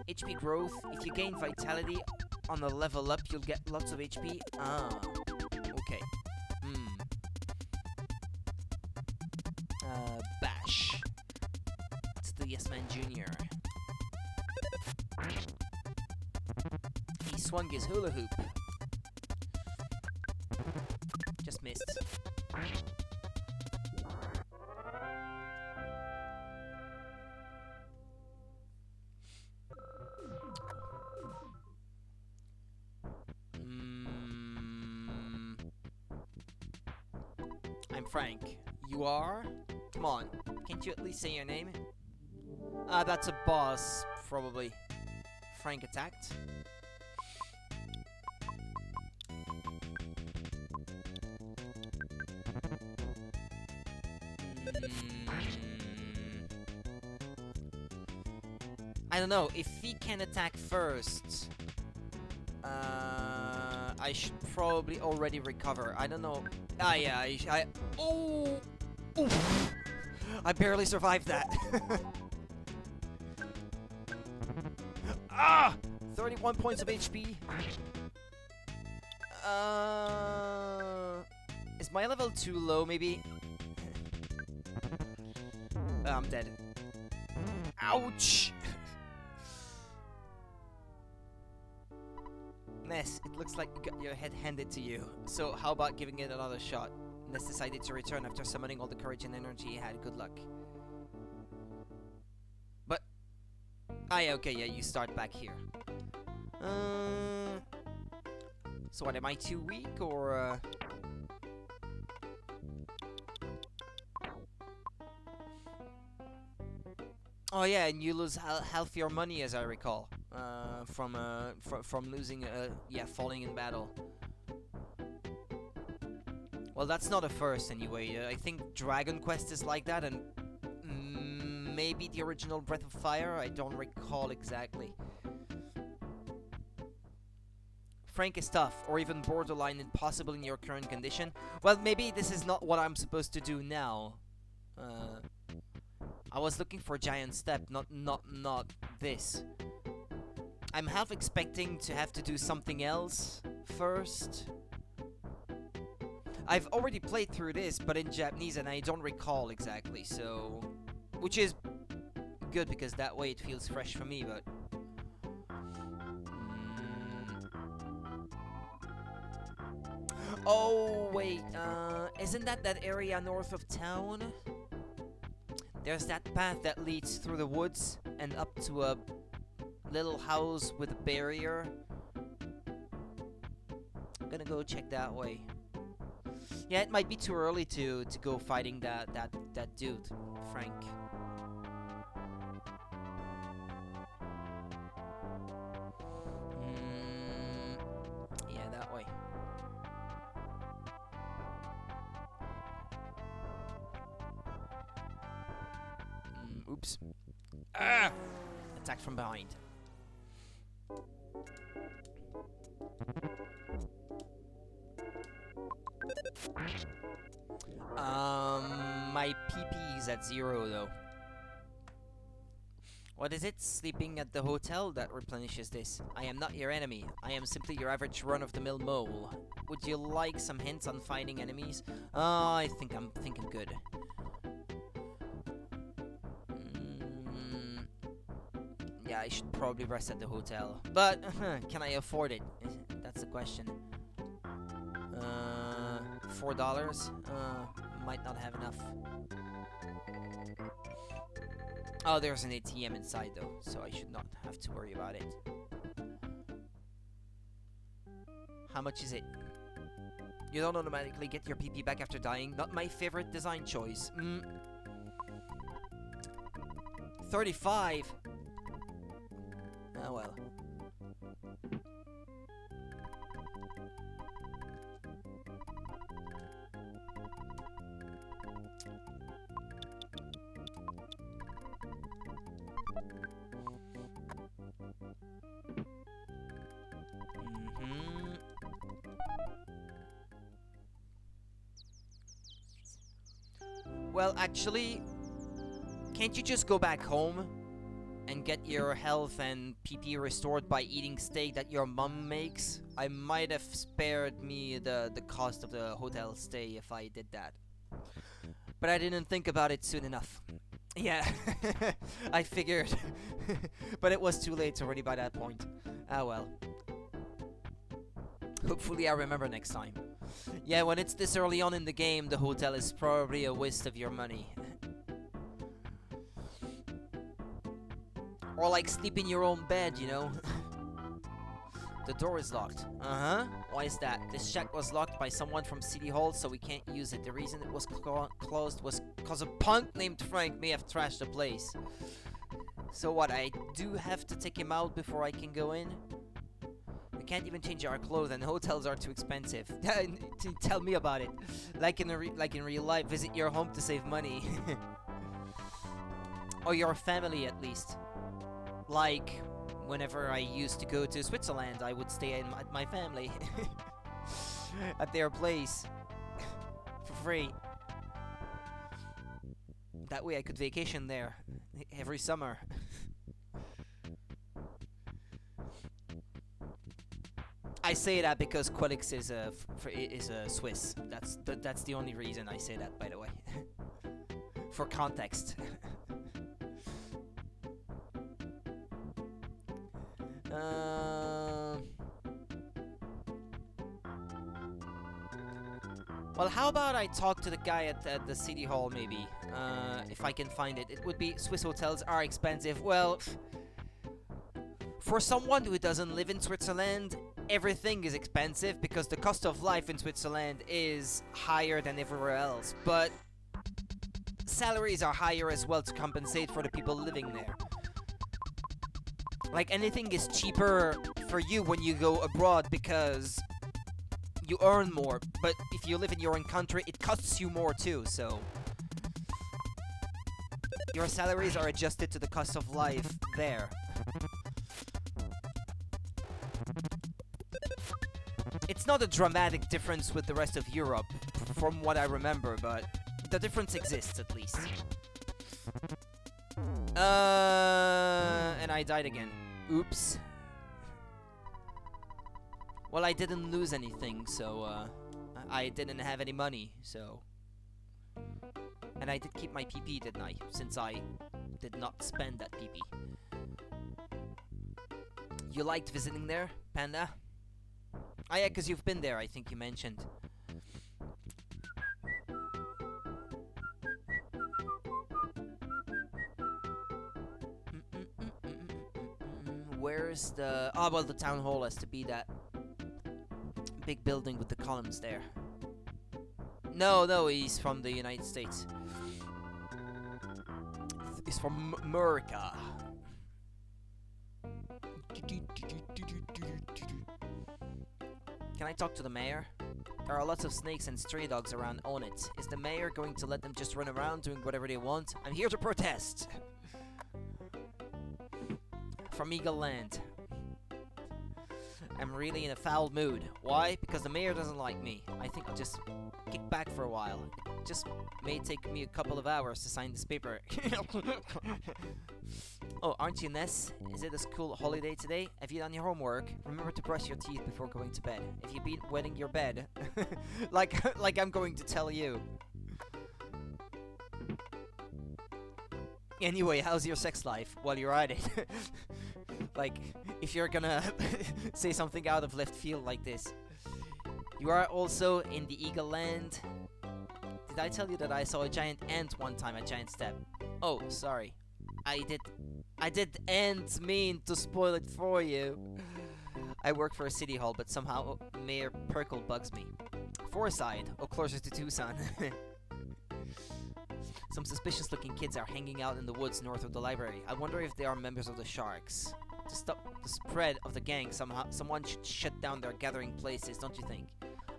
HP growth. If you gain vitality on a level up, you'll get lots of HP. Ah, okay. Bash. It's the Yes Man Jr. He swung his hula hoop. Just missed. I'm Frank. You are? Come on. Can't you at least say your name? That's a boss, probably. Frank attacked. I don't know. If he can attack first, I should probably already recover. I don't know. Ah, yeah. Oh! Oof. I barely survived that. Ah! 31 points of HP. Is my level too low, maybe? I'm dead. Ouch! Ness, it looks like you got your head handed to you. So how about giving it another shot? Ness decided to return after summoning all the courage and energy he had. Good luck. But... ah, yeah, okay, yeah, you start back here. So what, am I too weak, or... Oh yeah, and you lose half your money, as I recall. From losing, yeah, falling in battle. Well, that's not a first anyway. I think Dragon Quest is like that, and maybe the original Breath of Fire. I don't recall exactly. Frank is tough, or even borderline impossible in your current condition. Well, maybe this is not what I'm supposed to do now. I was looking for a giant step, not this. I'm half expecting to have to do something else first. I've already played through this, but in Japanese, and I don't recall exactly, so... which is good, because that way it feels fresh for me, but... Oh, wait, isn't that area north of town? There's that path that leads through the woods and up to a little house with a barrier. I'm gonna go check that way. Yeah, it might be too early to go fighting that dude, Frank. Yeah, that way. Oops. Ah! Attack from behind. My PP is at 0 though. What is it? Sleeping at the hotel that replenishes this. I am not your enemy. I am simply your average run-of-the-mill mole. Would you like some hints on fighting enemies? I think I'm good. Yeah, I should probably rest at the hotel. But, can I afford it? That's the question. $4. Might not have enough. Oh, there's an ATM inside though, so I should not have to worry about it. How much is it? You don't automatically get your PP back after dying. Not my favorite design choice. 35. Oh well. Well, actually, can't you just go back home and get your health and PP restored by eating steak that your mom makes? I might have spared me the cost of the hotel stay if I did that. But I didn't think about it soon enough. Yeah, I figured. But it was too late already by that point. Ah well. Hopefully I remember next time. Yeah, when it's this early on in the game, the hotel is probably a waste of your money. Or like sleep in your own bed, you know? The door is locked. Uh-huh. Why is that? This shack was locked by someone from City Hall, so we can't use it. The reason it was closed was because a punk named Frank may have trashed the place. So what, I do have to take him out before I can go in? We can't even change our clothes, and hotels are too expensive. Tell me about it. Like in real life, visit your home to save money. Or your family, at least. Like, whenever I used to go to Switzerland, I would stay at my family. At their place. For free. That way I could vacation there. Every summer. I say that because Quelix is a Swiss. That's the only reason I say that, by the way. For context. Well, how about I talk to the guy at the City Hall, maybe? If I can find it. It would be Swiss hotels are expensive. Well, for someone who doesn't live in Switzerland, everything is expensive because the cost of life in Switzerland is higher than everywhere else. But salaries are higher as well to compensate for the people living there. Like, anything is cheaper for you when you go abroad because you earn more. But if you live in your own country, it costs you more too, so your salaries are adjusted to the cost of life there. It's not a dramatic difference with the rest of Europe, from what I remember, but the difference exists at least. And I died again. Oops. Well, I didn't lose anything, so, I didn't have any money, so. And I did keep my PP, didn't I? Since I did not spend that PP. You liked visiting there, Panda? Ah, yeah, because you've been there, I think you mentioned. Where's the... Oh, well, the town hall has to be that big building with the columns there. No, he's from the United States. He's from America. Can I talk to the mayor? There are lots of snakes and stray dogs around Onett. Is the mayor going to let them just run around doing whatever they want? I'm here to protest! From Eagleland. I'm really in a foul mood. Why? Because the mayor doesn't like me. I think I'll just kick back for a while. It just may take me a couple of hours to sign this paper. Oh, aren't you Ness? Is it a school holiday today? Have you done your homework? Remember to brush your teeth before going to bed. If you've been wetting your bed. like I'm going to tell you. Anyway, how's your sex life while you're at it? Like, if you're gonna say something out of left field like this. You are also in the Eagleland. Did I tell you that I saw a giant ant one time at Giant Step? Oh, sorry. I didn't mean to spoil it for you. I work for a city hall, but somehow Mayor Perkle bugs me. Forside, or closer to Tucson. Some suspicious-looking kids are hanging out in the woods north of the library. I wonder if they are members of the Sharks. To stop the spread of the gang, someone should shut down their gathering places, don't you think?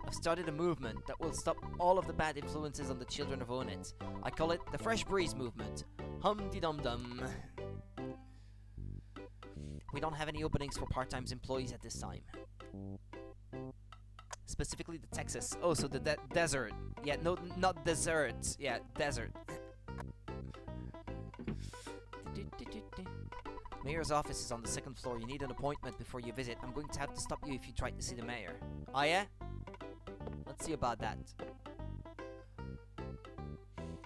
I've started a movement that will stop all of the bad influences on the children of Onett. I call it the Fresh Breeze Movement. Hum-de-dum-dum. We don't have any openings for part-time employees at this time. Specifically the Texas. Oh, so the desert. Yeah, no, not desert. Yeah, desert. Mayor's office is on the 2nd floor. You need an appointment before you visit. I'm going to have to stop you if you try to see the mayor. Oh, yeah? Let's see about that.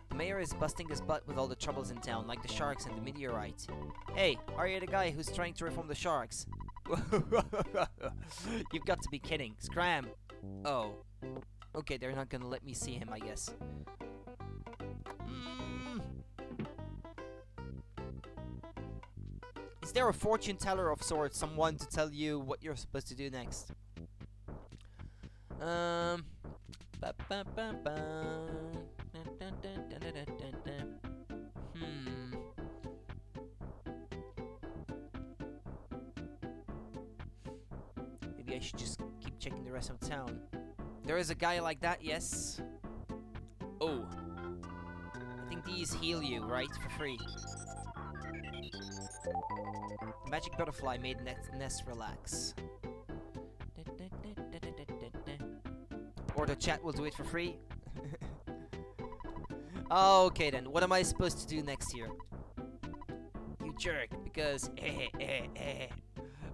The mayor is busting his butt with all the troubles in town, like the Sharks and the meteorite. Hey, are you the guy who's trying to reform the Sharks? You've got to be kidding. Scram! Oh. Okay, they're not gonna let me see him, I guess. Is there a fortune teller of sorts, someone to tell you what you're supposed to do next? Maybe I should just keep checking the rest of town. There is a guy like that, yes. Oh. I think these heal you, right? For free. The magic butterfly made Ness relax. Or the chat will do it for free. Okay then, what am I supposed to do next here? You jerk, because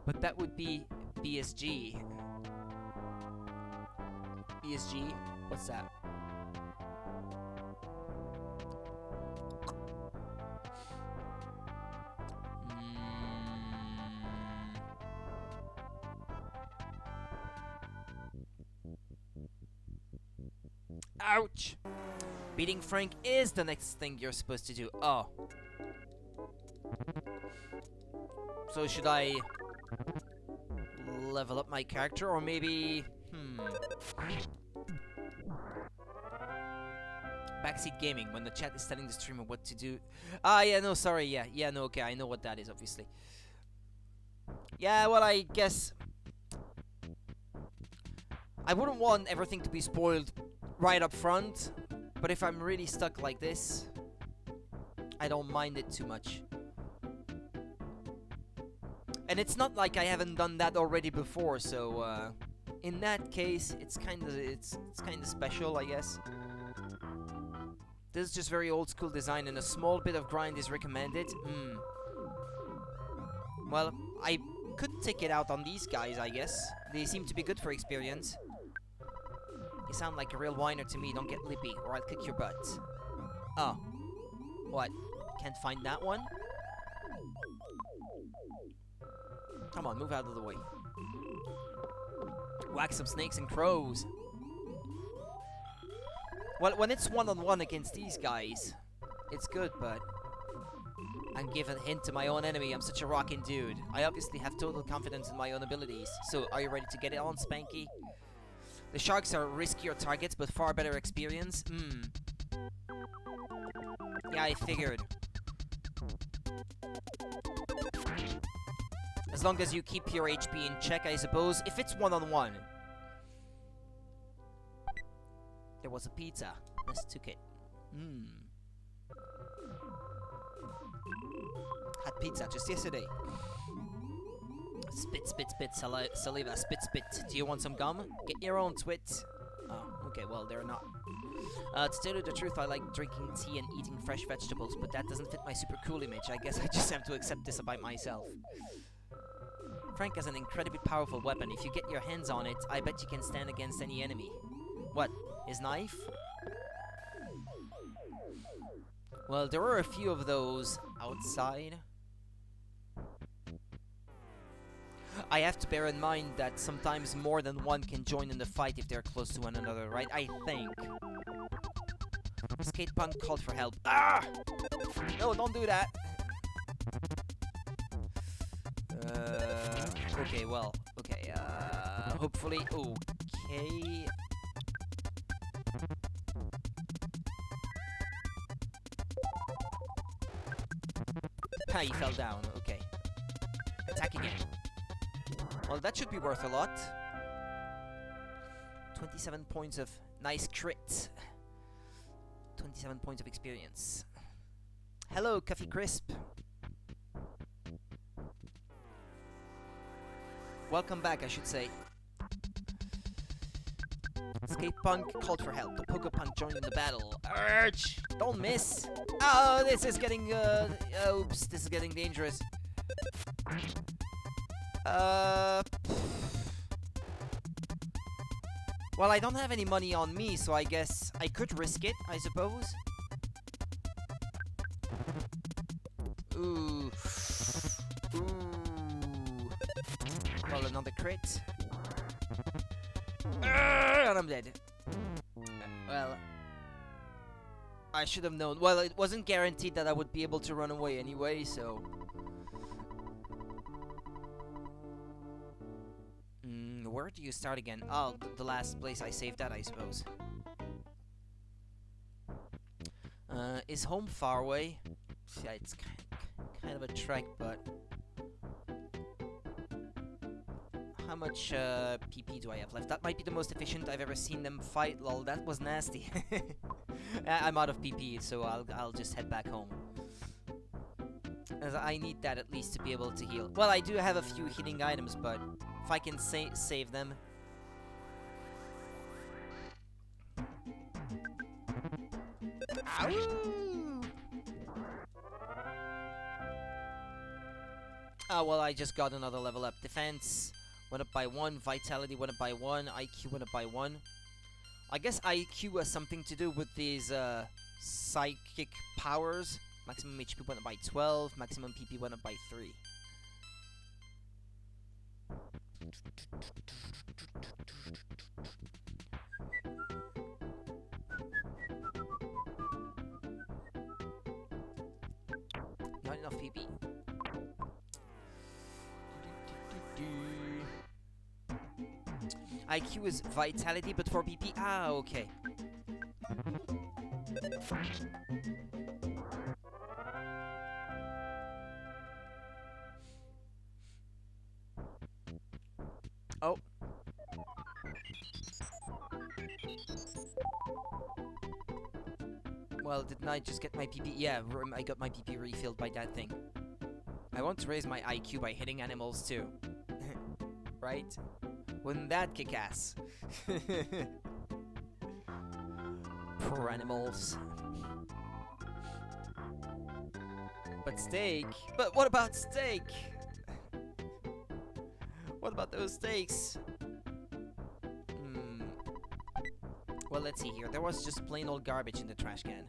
But that would be BSG. BSG? What's that? Ouch! Beating Frank is the next thing you're supposed to do. Oh. So should I level up my character, or maybe... Backseat gaming, when the chat is telling the streamer what to do. Ah, yeah, no, sorry, yeah. Yeah, no, okay, I know what that is, obviously. Yeah, well, I guess... I wouldn't want everything to be spoiled right up front, but if I'm really stuck like this, I don't mind it too much. And it's not like I haven't done that already before, so in that case, it's kind of special, I guess. This is just very old school design, and a small bit of grind is recommended. Well, I could take it out on these guys, I guess. They seem to be good for experience. You sound like a real whiner to me. Don't get lippy, or I'll kick your butt. Oh. What? Can't find that one? Come on, move out of the way. Whack some snakes and crows. Well, when it's one-on-one against these guys, it's good, but... I'm giving a hint to my own enemy. I'm such a rockin' dude. I obviously have total confidence in my own abilities. So, are you ready to get it on, Spanky? The Sharks are riskier targets, but far better experience. Yeah, I figured. As long as you keep your HP in check, I suppose. If it's one-on-one. There was a pizza. Ness took it. Had pizza just yesterday. Spit, spit, spit, saliva, spit, spit. Do you want some gum? Get your own twit. Oh, okay, well, they're not. To tell you the truth, I like drinking tea and eating fresh vegetables, but that doesn't fit my super cool image. I guess I just have to accept this about myself. Frank has an incredibly powerful weapon. If you get your hands on it, I bet you can stand against any enemy. What? His knife? Well, there are a few of those outside. I have to bear in mind that sometimes more than one can join in the fight if they're close to one another, right? I think. Skate punk called for help. Ah! No, don't do that. Okay, well, okay, hopefully, okay. Ah, he fell down, okay. Attack again. Well, that should be worth a lot. 27 points of nice crit. 27 points of experience. Hello, Coffee Crisp. Welcome back, I should say. Skate Punk called for help. The Pogo Punk joined in the battle. Urge! Don't miss! Oh, this is getting, oops, this is getting dangerous. Well, I don't have any money on me, so I guess I could risk it, I suppose. Ooh. Well, another crit. And I'm dead. Well, I should have known. Well, it wasn't guaranteed that I would be able to run away anyway, so... where do you start again? Oh, the last place I saved at, I suppose. Is home far away? Yeah, it's kind of a trek, but... How much PP do I have left? That might be the most efficient I've ever seen them fight. Lol, that was nasty. I'm out of PP, so I'll just head back home. As I need that at least to be able to heal. Well, I do have a few healing items, but if I can save them. Ow! Oh, well, I just got another level up. Defense went up by 1, Vitality went up by 1, IQ went up by 1. I guess IQ has something to do with these psychic powers. Maximum HP went up by 12, maximum PP went up by 3. Not enough PP. IQ is Vitality, but for PP... Ah, okay. Oh. Well, didn't I just get my PP? Yeah, I got my PP refilled by that thing. I want to raise my IQ by hitting animals too. Right? Wouldn't that kick ass? Poor animals. But steak? But what about steak? What about those steaks? Well, let's see here. There was just plain old garbage in the trash can.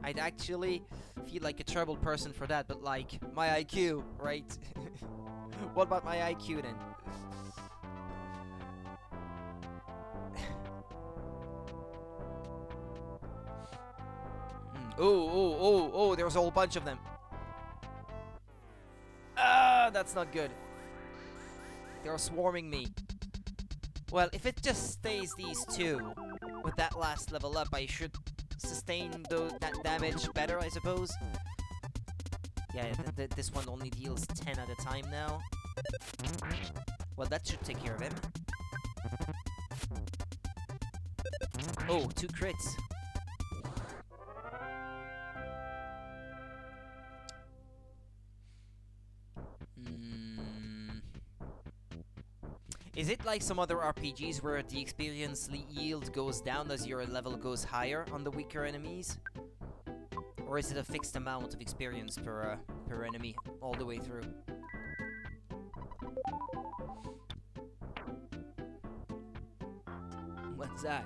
I'd actually feel like a terrible person for that, but like, my IQ, right? What about my IQ then? Oh, there's a whole bunch of them. Ah, that's not good. They're swarming me. Well, if it just stays these two, with that last level up, I should sustain that damage better, I suppose. Yeah, this one only deals 10 at a time now. Well, that should take care of him. Oh, 2 crits. Is it like some other RPGs where the experience yield goes down as your level goes higher on the weaker enemies? Or is it a fixed amount of experience per enemy all the way through? What's that?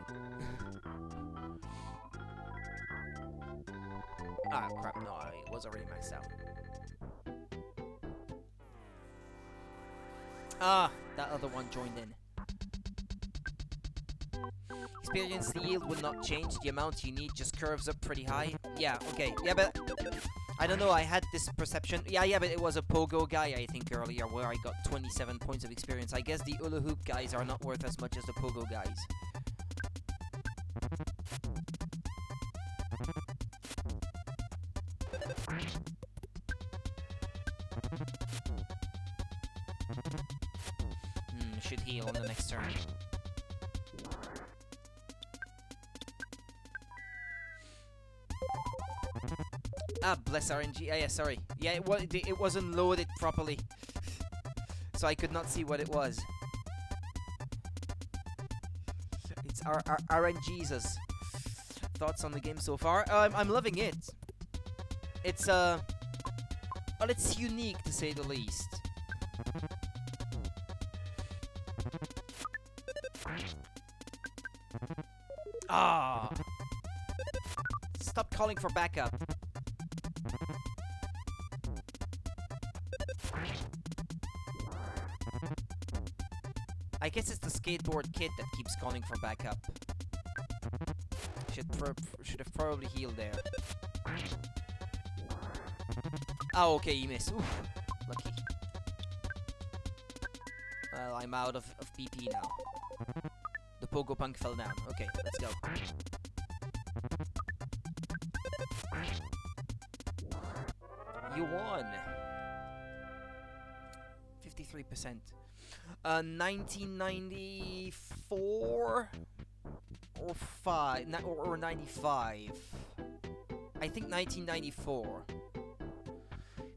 Ah, crap, no, it was already maxed out. Ah, that other one joined in. Experience yield will not change. The amount you need just curves up pretty high. Yeah, okay. Yeah, but I don't know. I had this perception. Yeah, but it was a pogo guy, I think, earlier, where I got 27 points of experience. I guess the hula hoop guys are not worth as much as the pogo guys. Should heal on the next turn. Ah, bless RNG. Yeah, sorry. Yeah, it wasn't loaded properly, so I could not see what it was. It's our RNG's thoughts on the game so far. I'm loving it. It's well, it's unique to say the least. Ah! Stop calling for backup. I guess it's the skateboard kid that keeps calling for backup. Should have probably healed there. Oh, okay, he missed. Oof, lucky. Well, I'm out of BP now. The Pogo Punk fell down. Okay, let's go. You won. 53%. 1994 or 95. I think 1994.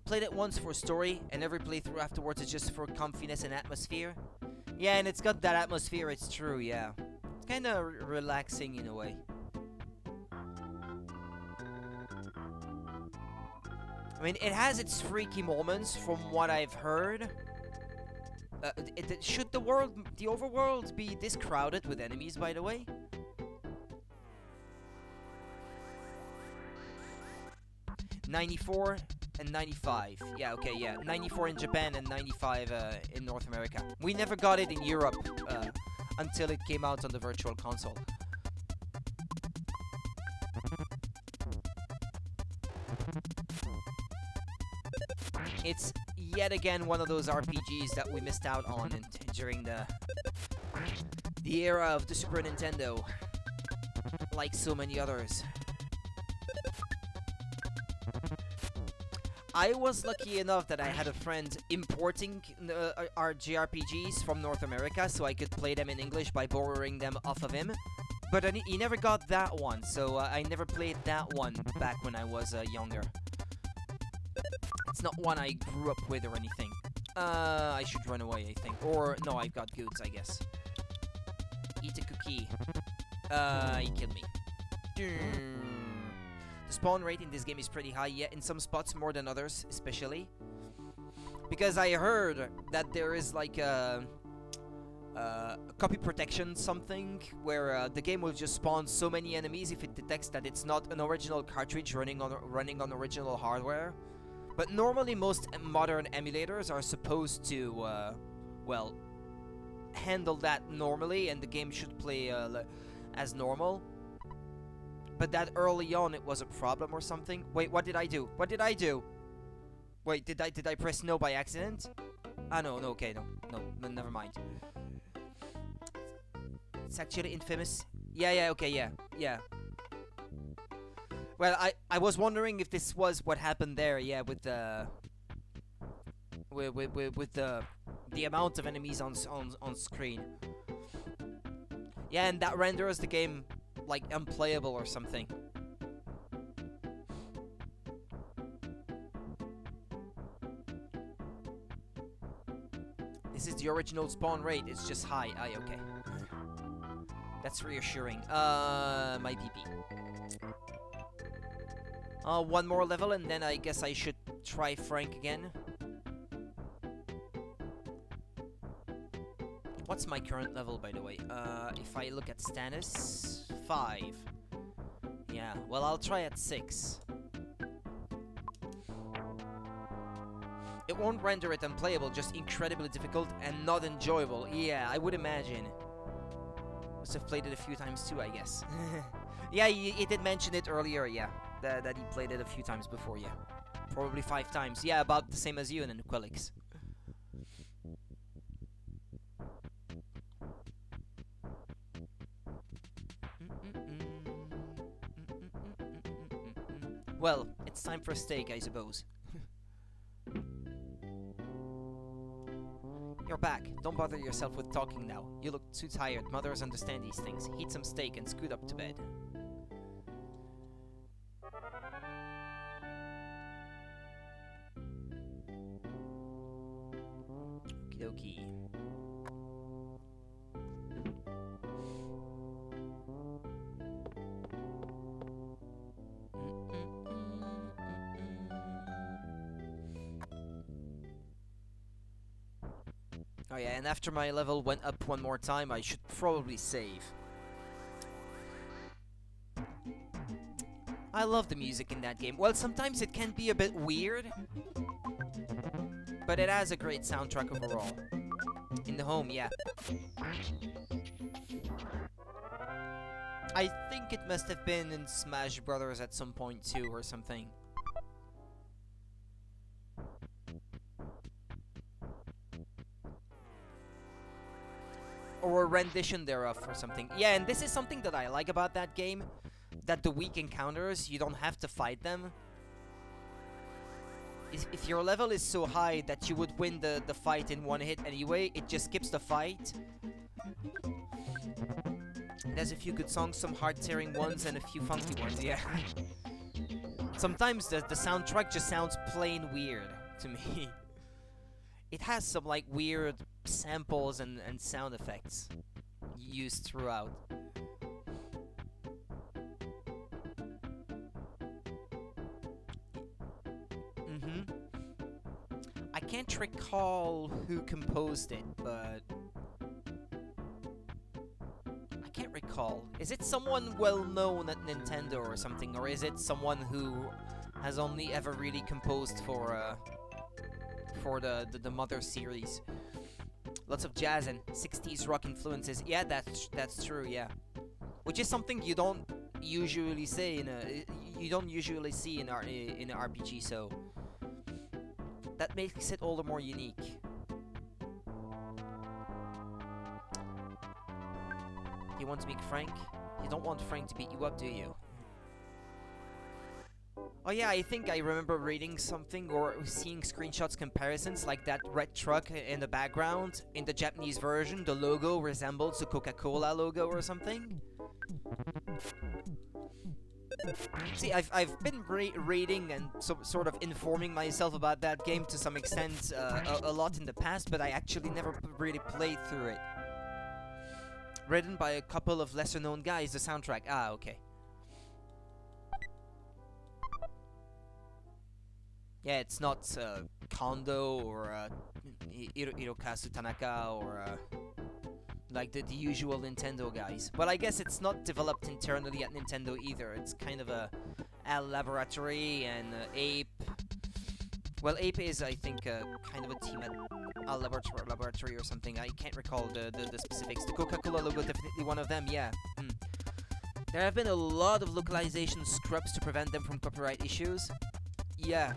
Played it once for story, and every playthrough afterwards is just for comfiness and atmosphere. Yeah, and it's got that atmosphere, it's true, yeah. It's kind of relaxing in a way. I mean, it has its freaky moments from what I've heard. Should the overworld be this crowded with enemies, by the way? '94 and 95. Yeah, okay, yeah. 94 in Japan and 95 in North America. We never got it in Europe until it came out on the Virtual Console. It's yet again one of those RPGs that we missed out on during the era of the Super Nintendo, like so many others. I was lucky enough that I had a friend importing our JRPGs from North America, so I could play them in English by borrowing them off of him. But he never got that one, so I never played that one back when I was younger. It's not one I grew up with or anything. I should run away, I think. Or, no, I've got goods, I guess. Eat a cookie. He killed me. The spawn rate in this game is pretty high, yet in some spots more than others, especially. Because I heard that there is like a copy protection something, where the game will just spawn so many enemies if it detects that it's not an original cartridge running on original hardware. But normally most modern emulators are supposed to, well, handle that normally, and the game should play as normal. But that early on it was a problem or something. Wait, what did I do? What did I do? Wait, did I press no by accident? Ah, no, okay, no, never mind. It's actually infamous. Yeah, okay, yeah. Well, I was wondering if this was what happened there, yeah, with the the amount of enemies on screen. Yeah, and that renders the game like unplayable or something. This is the original spawn rate. It's just high. Aye, okay. That's reassuring. My PP. One more level, and then I guess I should try Frank again. What's my current level, by the way? If I look at status, 5. Yeah, well, I'll try at 6. It won't render it unplayable, just incredibly difficult and not enjoyable. Yeah, I would imagine. Must have played it a few times too, I guess. Yeah, he did mention it earlier, yeah. That he played it a few times before, yeah. Probably 5 times. Yeah, about the same as you and Quillix. Well, it's time for a steak, I suppose. You're back. Don't bother yourself with talking now. You look too tired. Mothers understand these things. Eat some steak and scoot up to bed. Okie dokie. Oh yeah, and after my level went up one more time, I should probably save. I love the music in that game. Well, sometimes it can be a bit weird, but it has a great soundtrack overall. In the home, yeah. I think it must have been in Smash Brothers at some point too, or something. Or a rendition thereof or something. Yeah, and this is something that I like about that game. That the weak encounters, you don't have to fight them. If your level is so high that you would win the fight in one hit anyway, it just skips the fight. There's a few good songs, some heart-tearing ones, and a few funky ones, yeah. Sometimes the soundtrack just sounds plain weird to me. It has some, like, weird samples and sound effects used throughout. I can't recall who composed it, but... I can't recall. Is it someone well-known at Nintendo or something, or is it someone who has only ever really composed for the Mother series? Lots of jazz and 60s rock influences. Yeah, that's true, yeah. Which is something you don't usually say in a... You don't usually see in an RPG, so... That makes it all the more unique. You want to meet Frank? You don't want Frank to beat you up, do you? Oh yeah, I think I remember reading something or seeing screenshots comparisons like that red truck in the background. In the Japanese version, the logo resembles the Coca-Cola logo or something. See, I've been reading and sort of informing myself about that game to some extent a lot in the past, but I actually never really played through it. Written by a couple of lesser-known guys, the soundtrack. Ah, okay. Yeah, it's not Kondo or Hirokazu Tanaka or like the usual Nintendo guys. Well, I guess it's not developed internally at Nintendo either. It's kind of a laboratory and Ape. Well, Ape is, I think, kind of a team at a laboratory or something. I can't recall the specifics. The Coca-Cola logo, definitely one of them, yeah. There have been a lot of localization scrubs to prevent them from copyright issues. Yeah.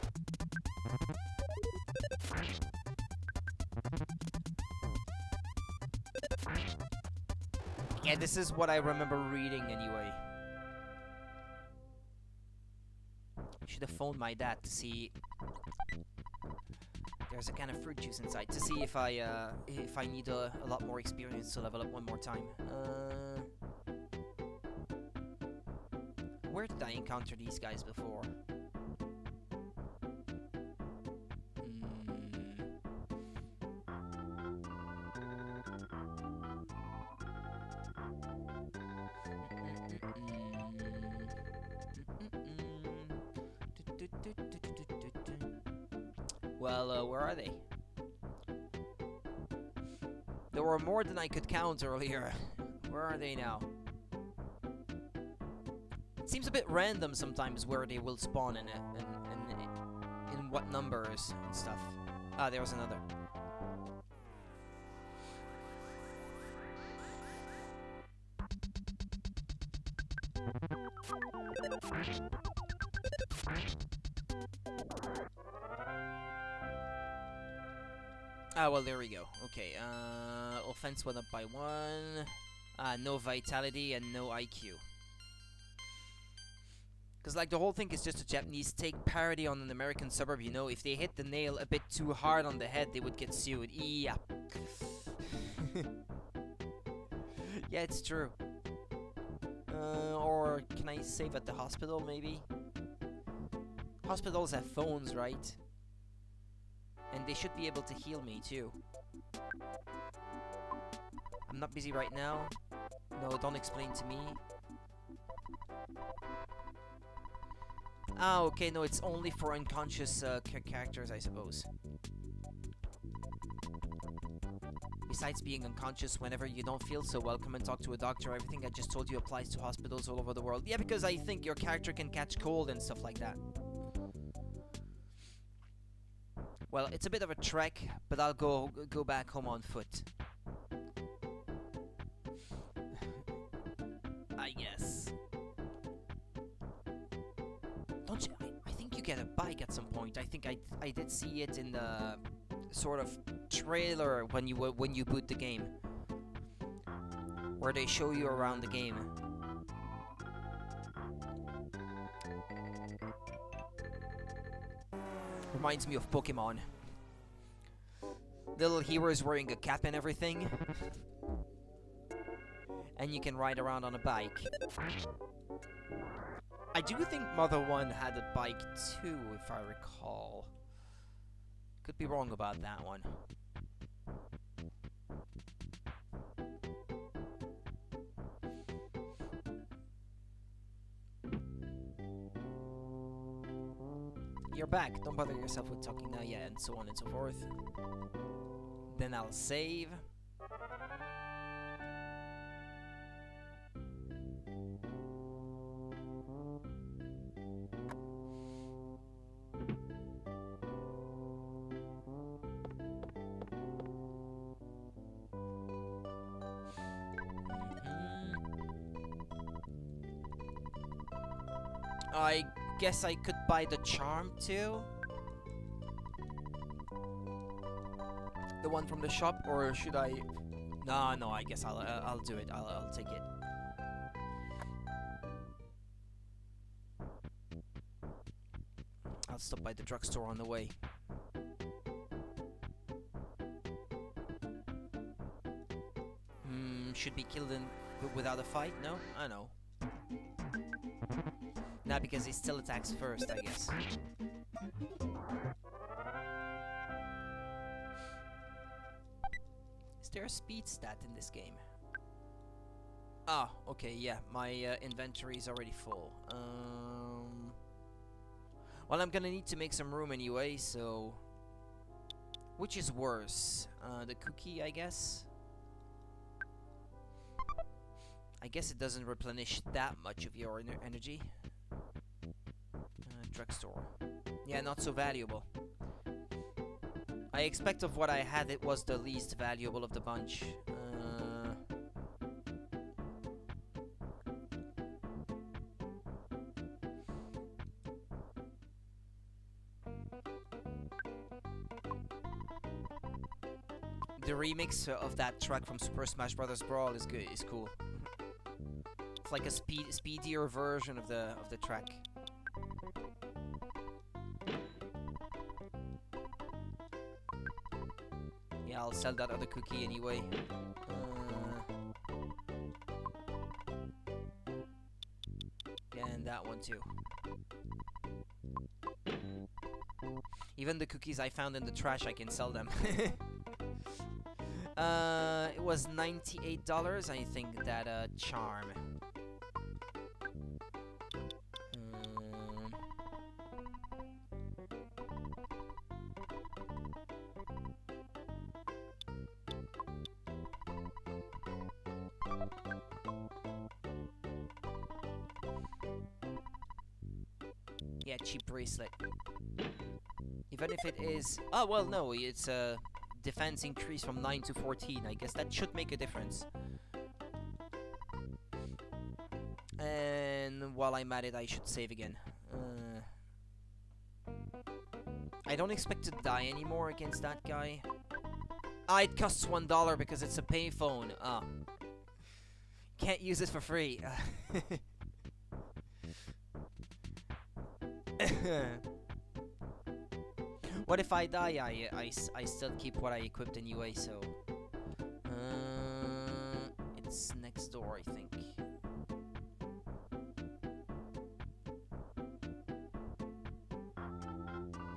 Yeah, this is what I remember reading anyway. I should have phoned my dad to see. There's a can of fruit juice inside to see if I need a lot more experience to level up one more time. Where did I encounter these guys before? Well, where are they? There were more than I could count earlier. Where are they now? It seems a bit random sometimes where they will spawn in it, and in what numbers and stuff. Ah, there was another. Ah, well, there we go. Okay, offense went up by 1. No vitality and no IQ. Because, like, the whole thing is just a Japanese take parody on an American suburb, you know? If they hit the nail a bit too hard on the head, they would get sued. Yeah. Yeah, it's true. Or can I save at the hospital, maybe? Hospitals have phones, right? And they should be able to heal me, too. I'm not busy right now. No, don't explain to me. Ah, okay, no, it's only for unconscious characters, I suppose. Besides being unconscious whenever you don't feel so well, come and talk to a doctor. Everything I just told you applies to hospitals all over the world. Yeah, because I think your character can catch cold and stuff like that. Well, it's a bit of a trek, but I'll go back home on foot. I guess. Don't you? I think you get a bike at some point. I think I did see it in the sort of trailer when you boot the game, where they show you around the game. Reminds me of Pokemon. Little heroes wearing a cap and everything. And you can ride around on a bike. I do think Mother 1 had a bike too, if I recall. Could be wrong about that one. You're back. Don't bother yourself with talking now yet, and so on and so forth. Then I'll save. I guess I could buy the charm too. The one from the shop, or should I? No. I guess I'll do it. I'll take it. I'll stop by the drugstore on the way. Should be killed without a fight? No, I know. Not because he still attacks first, I guess. Is there a speed stat in this game? Ah, okay, yeah, my inventory is already full. Well, I'm gonna need to make some room anyway, so... Which is worse? The cookie, I guess? I guess it doesn't replenish that much of your energy. Drugstore. Yeah, not so valuable. I expect of what I had it was the least valuable of the bunch. The remix of that track from Super Smash Bros. Brawl is good. Is cool. It's like a speedier version of the track. Yeah, I'll sell that other cookie anyway. Yeah, and that one too. Even the cookies I found in the trash, I can sell them. It was $98, I think, that charm. Yeah, cheap bracelet. Even if it is... Oh, well, no, it's defense increase from 9 to 14. I guess that should make a difference. And while I'm at it, I should save again. I don't expect to die anymore against that guy. Ah, it costs $1 because it's a payphone. Ah. Can't use it for free. What if I die? I still keep what I equipped anyway, so... it's next door, I think.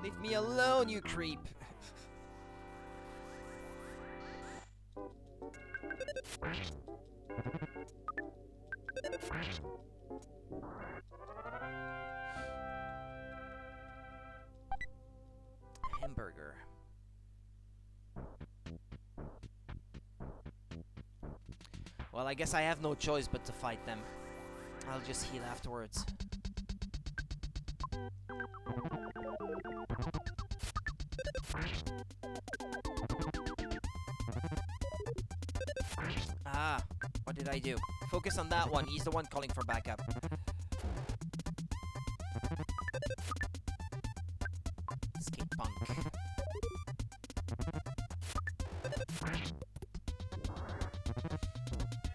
Leave me alone, you creep! Hamburger. Well, I guess I have no choice but to fight them. I'll just heal afterwards. Ah, what did I do? Focus on that one. He's the one calling for backup. Skate punk.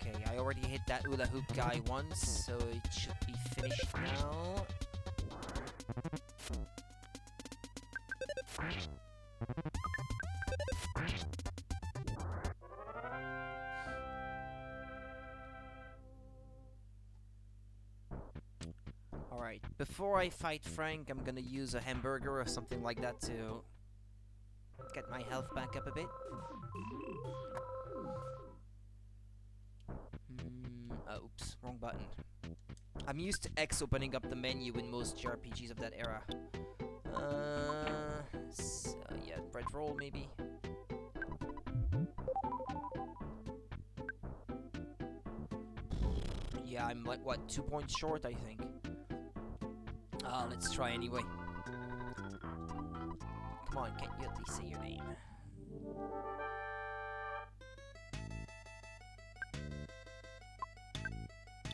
Okay, I already hit that hula hoop guy once, so it should be finished now. Alright, before I fight Frank, I'm gonna use a hamburger or something like that to get my health back up a bit. Oops, wrong button. I'm used to X opening up the menu in most JRPGs of that era. So yeah, bread roll maybe. Yeah, I'm like, what, 2 points short, I think. Let's try anyway. Come on, can't you at least say your name?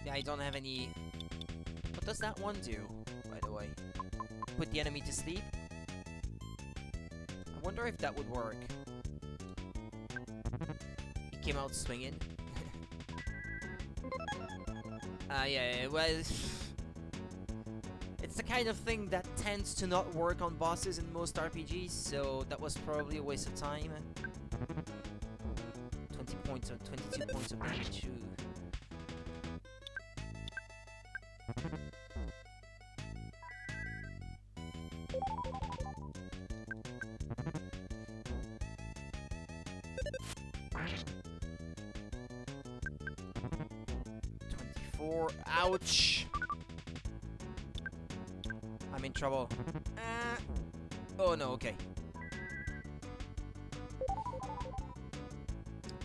Yeah, I don't have any... What does that one do, by the way? Put the enemy to sleep? I wonder if that would work. He came out swinging. Yeah, well... It's the kind of thing that tends to not work on bosses in most RPGs, so that was probably a waste of time. 20 points or 22 points of damage. Ooh. Ouch! I'm in trouble. Oh no, okay.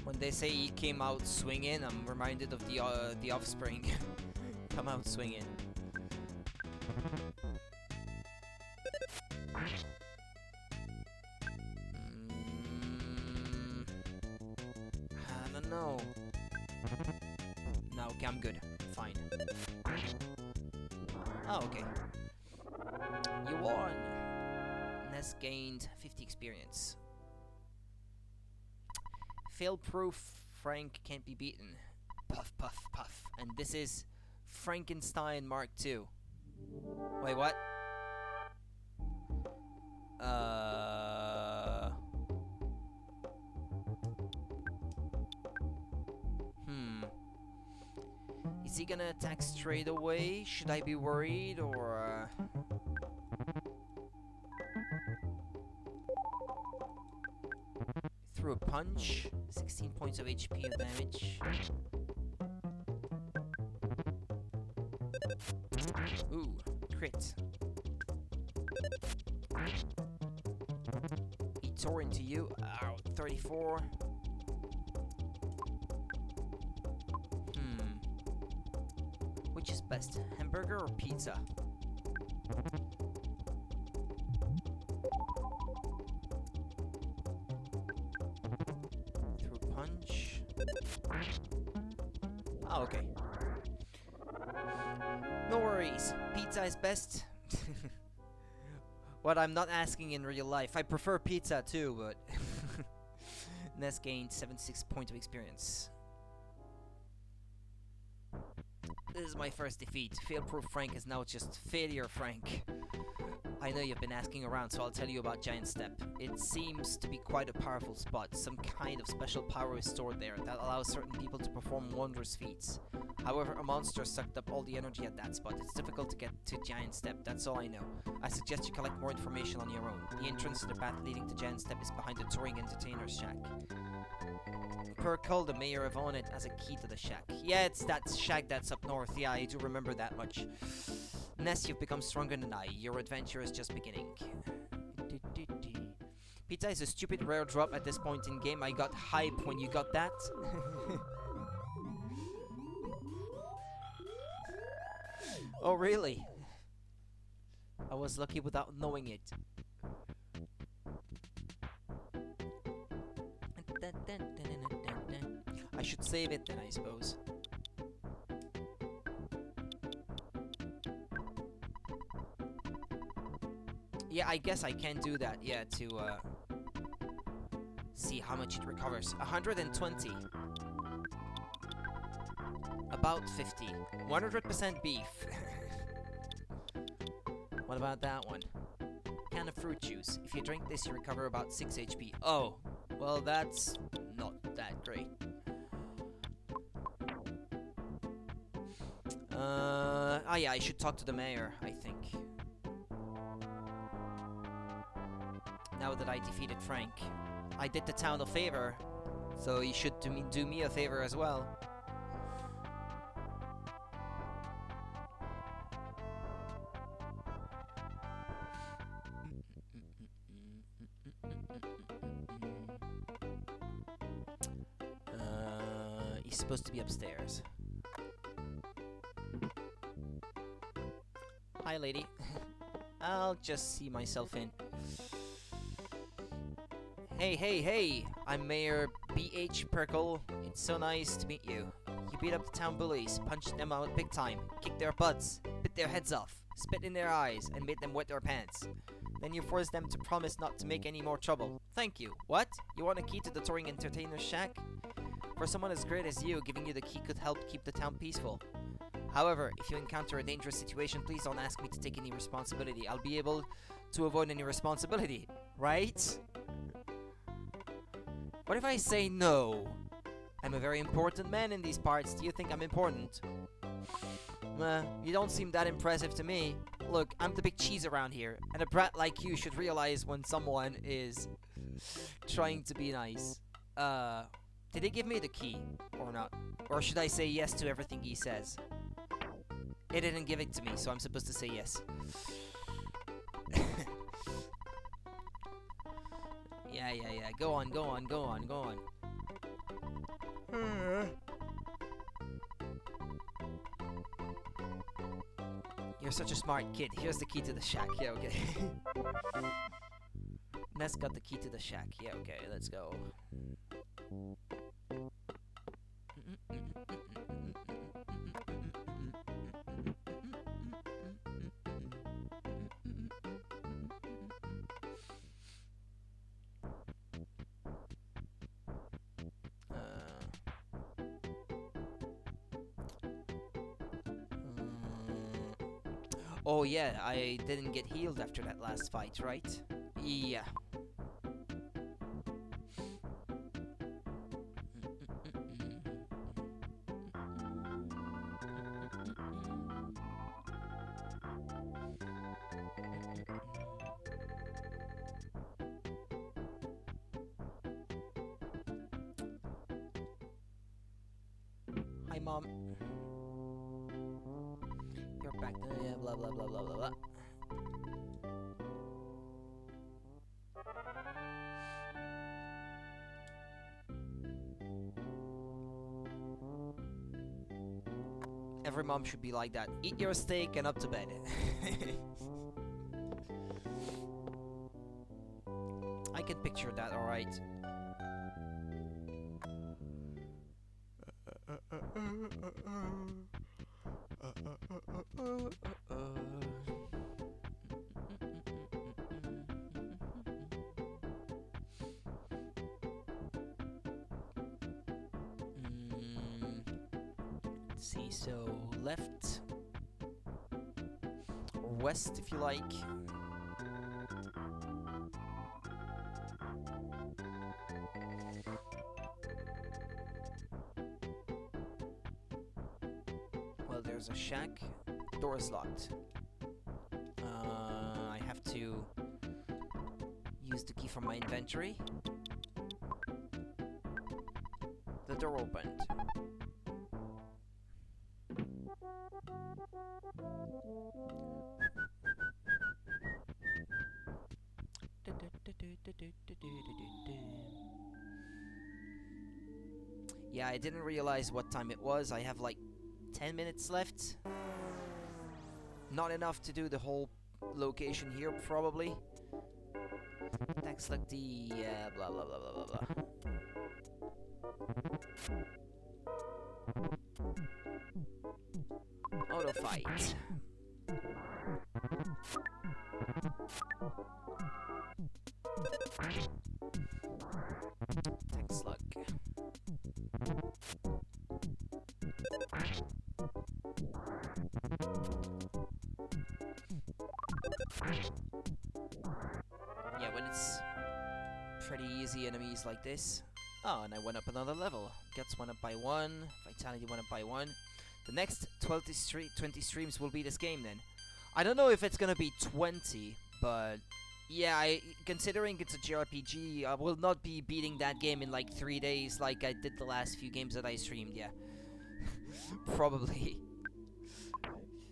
When they say he came out swinging, I'm reminded of the Offspring. Come out swinging. I don't know. No, okay, I'm good. Fine. Oh, okay. You won! Ness gained 50 experience. Fail-proof Frank can't be beaten. Puff, puff, puff. And this is Frankenstein Mark II. Wait, what? Is he gonna attack straight away? Should I be worried, or... Threw a punch. 16 points of HP of damage. Ooh, crit. He tore into you. Ow, 34. Which is best, hamburger or pizza? Oh, okay. No worries. Pizza is best. What I'm not asking in real life. I prefer pizza too, but... Ness gained 76 points of experience. This is my first defeat. Fail-proof Frank is now just Failure Frank. I know you've been asking around, so I'll tell you about Giant Step. It seems to be quite a powerful spot. Some kind of special power is stored there that allows certain people to perform wondrous feats. However, a monster sucked up all the energy at that spot. It's difficult to get to Giant Step, that's all I know. I suggest you collect more information on your own. The entrance to the path leading to Giant Step is behind the touring entertainer's shack. Per Cole, the mayor of Onett, has a key to the shack. Yeah, it's that shack that's up north. Yeah, I do remember that much. Ness, you've become stronger than I. Your adventure is just beginning. Pizza is a stupid rare drop at this point in game. I got hype when you got that. Oh, really? I was lucky without knowing it. I should save it then, I suppose. Yeah, I guess I can do that, yeah, to see how much it recovers. 120. About 50. 100% beef. What about that one? Can of fruit juice. If you drink this, you recover about 6 HP. Oh, well, that's not that great. Oh yeah, I should talk to the mayor, I think. Now that I defeated Frank. I did the town a favor, so you should do me a favor as well. He's supposed to be upstairs. Hi, lady. I'll just see myself in. Hey, hey, hey! I'm Mayor B.H. Perkle. It's so nice to meet you. You beat up the town bullies, punched them out big time, kicked their butts, bit their heads off, spit in their eyes, and made them wet their pants. Then you forced them to promise not to make any more trouble. Thank you. What? You want a key to the touring entertainer's shack? For someone as great as you, giving you the key could help keep the town peaceful. However, if you encounter a dangerous situation, please don't ask me to take any responsibility. I'll be able to avoid any responsibility, right? What if I say no? I'm a very important man in these parts. Do you think I'm important? You don't seem that impressive to me. Look, I'm the big cheese around here, and a brat like you should realize when someone is trying to be nice. Did he give me the key, or not? Or should I say yes to everything he says? He didn't give it to me, so I'm supposed to say yes. Yeah. Go on. You're such a smart kid. Here's the key to the shack. Yeah, okay. Ness got the key to the shack. Yeah, okay, let's go. Oh yeah, I didn't get healed after that last fight, right? Yeah. Hi, Mom. You're back. Yeah, blah blah blah blah blah blah. Every mom should be like that. Eat your steak and up to bed. I can picture that, alright. Let's see, so left or west if you like. Well, there's a shack. Door is locked. I have to use the key from my inventory. The door opened. Yeah, I didn't realize what time it was. I have like 10 minutes left. Not enough to do the whole location here, probably. That's like the blah blah blah blah blah blah. Auto fight. Tech slug. Yeah, when it's pretty easy enemies like this. Oh, and I went up another level. Guts went up by 1, Vitality went up by 1. The next 20 streams will be this game then. I don't know if it's gonna be 20, but yeah, considering it's a JRPG, I will not be beating that game in like 3 days like I did the last few games that I streamed, yeah. Probably.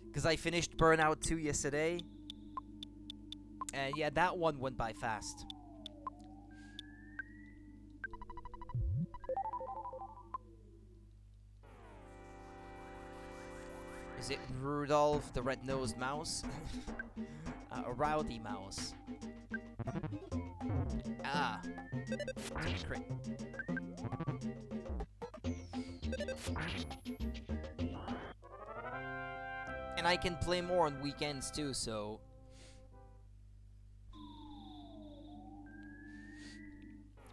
Because I finished Burnout 2 yesterday. And yeah, that one went by fast. Is it Rudolph the red-nosed mouse? A rowdy mouse. Ah. Crit. And I can play more on weekends too, so...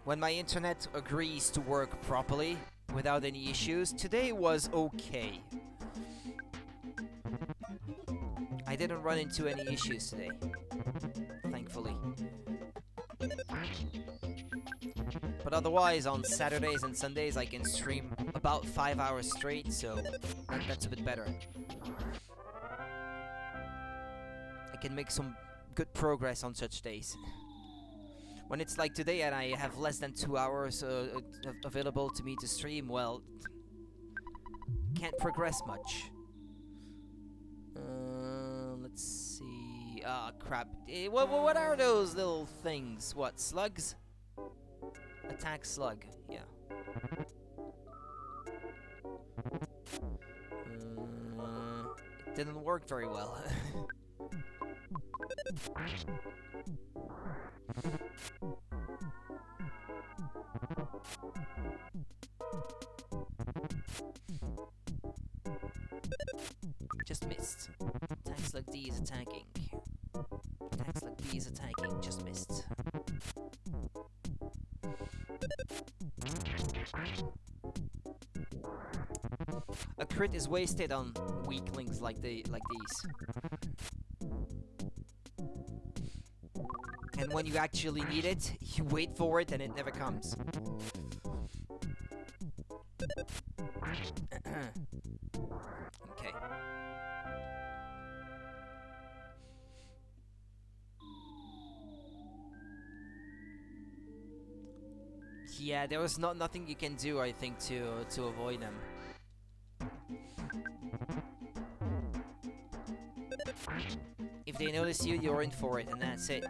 when my internet agrees to work properly, without any issues, today was okay. I didn't run into any issues today, thankfully. But otherwise, on Saturdays and Sundays, I can stream about 5 hours straight, so that's a bit better. I can make some good progress on such days. When it's like today and I have less than 2 hours available to me to stream, well, can't progress much. Let's see. Ah, crap. What are those little things? What, slugs? Attack slug, yeah. It didn't work very well. Just missed. Attack slug D is attacking. Attack slug B is attacking. Just missed. A crit is wasted on weaklings like these. And when you actually need it, you wait for it and it never comes. Okay. Yeah, there was nothing you can do, I think, to avoid them. If they notice you, you're in for it, and that's it.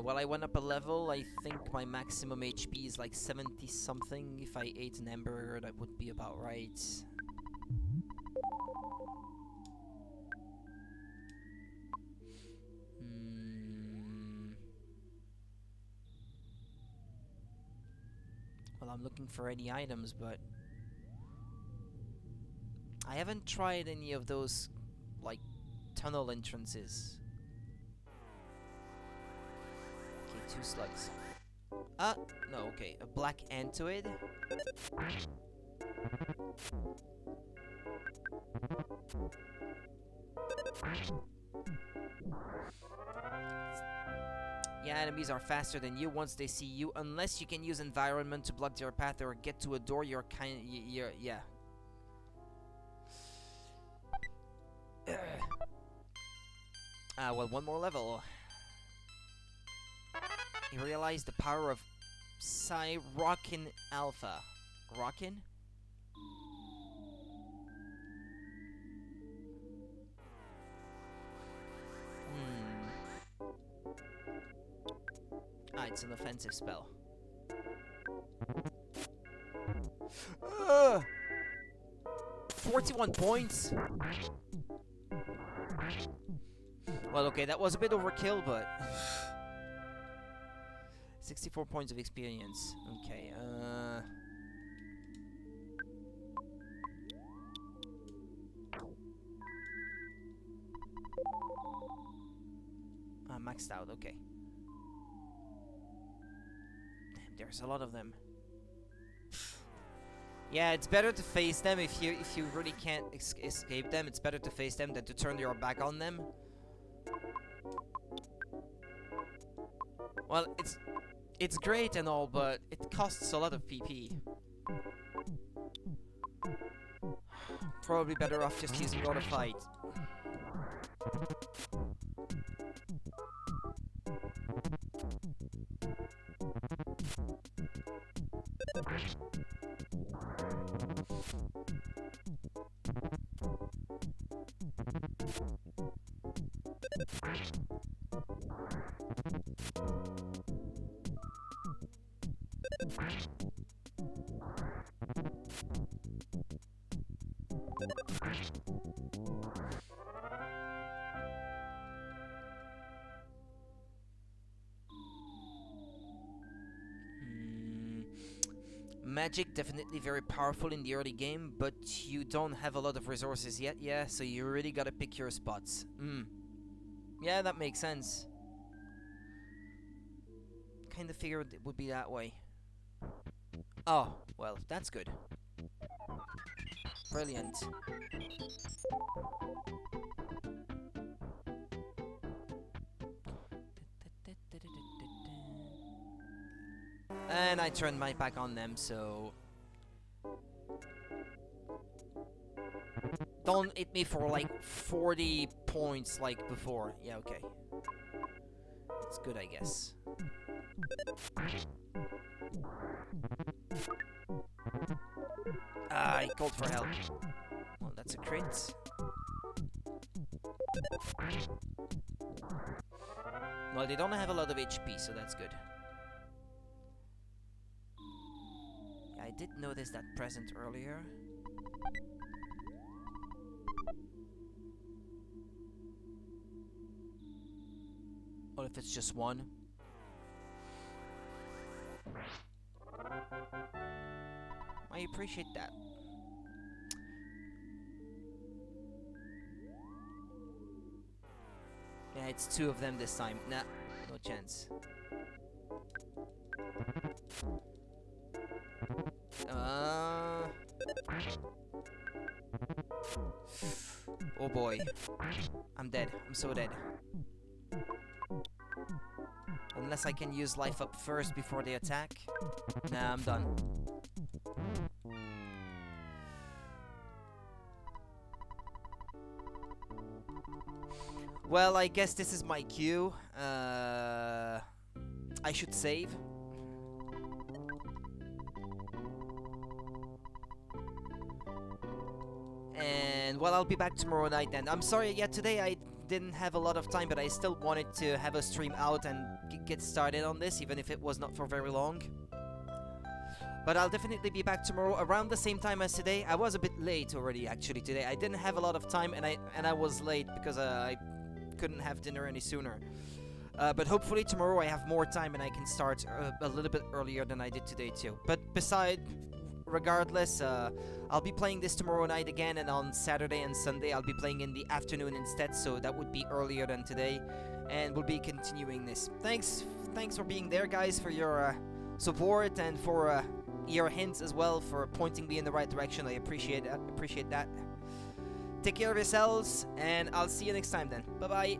Well, I went up a level. I think my maximum HP is like 70 something. If I ate an hamburger, that would be about right. I'm looking for any items, but I haven't tried any of those, like, tunnel entrances. Okay, 2 slugs. No, okay, a black Antoid. Yeah, enemies are faster than you once they see you, unless you can use environment to block their path or get to a door. You're yeah. Well, one more level. You realize the power of Rockin Alpha. Rockin? It's an offensive spell. 41 points? Well, okay, that was a bit overkill, but 64 points of experience. Okay, maxed out, okay. Damn, there's a lot of them. Yeah, it's better to face them if you really can't escape them. It's better to face them than to turn your back on them. Well, it's great and all, but it costs a lot of PP. Probably better off just using auto fight. Magic definitely very powerful in the early game, but you don't have a lot of resources yet, yeah, so you really gotta pick your spots. Yeah, that makes sense. Kinda figured it would be that way. Oh, well, that's good. Brilliant. And I turned my back on them, so don't hit me for like 40 points like before. Yeah, okay. That's good, I guess. I called for help. Well, that's a crit. Well, they don't have a lot of HP, so that's good. I did notice that present earlier. Or if it's just one. I appreciate that. Yeah, it's 2 of them this time. Nah, no chance. Oh boy. I'm dead. I'm so dead. Unless I can use life up first before they attack. Nah, I'm done. Well, I guess this is my cue. I should save. And, well, I'll be back tomorrow night then. I'm sorry, yeah, today I didn't have a lot of time, but I still wanted to have a stream out and get started on this, even if it was not for very long. But I'll definitely be back tomorrow around the same time as today. I was a bit late already, actually, today. I didn't have a lot of time, and I was late because I couldn't have dinner any sooner. But hopefully tomorrow I have more time and I can start a little bit earlier than I did today too. But regardless, I'll be playing this tomorrow night again, and on Saturday and Sunday I'll be playing in the afternoon instead, so that would be earlier than today, and we'll be continuing this. Thanks for being there, guys, for your support and for your hints as well, for pointing me in the right direction. I appreciate that. Take care of yourselves, and I'll see you next time then. Bye bye.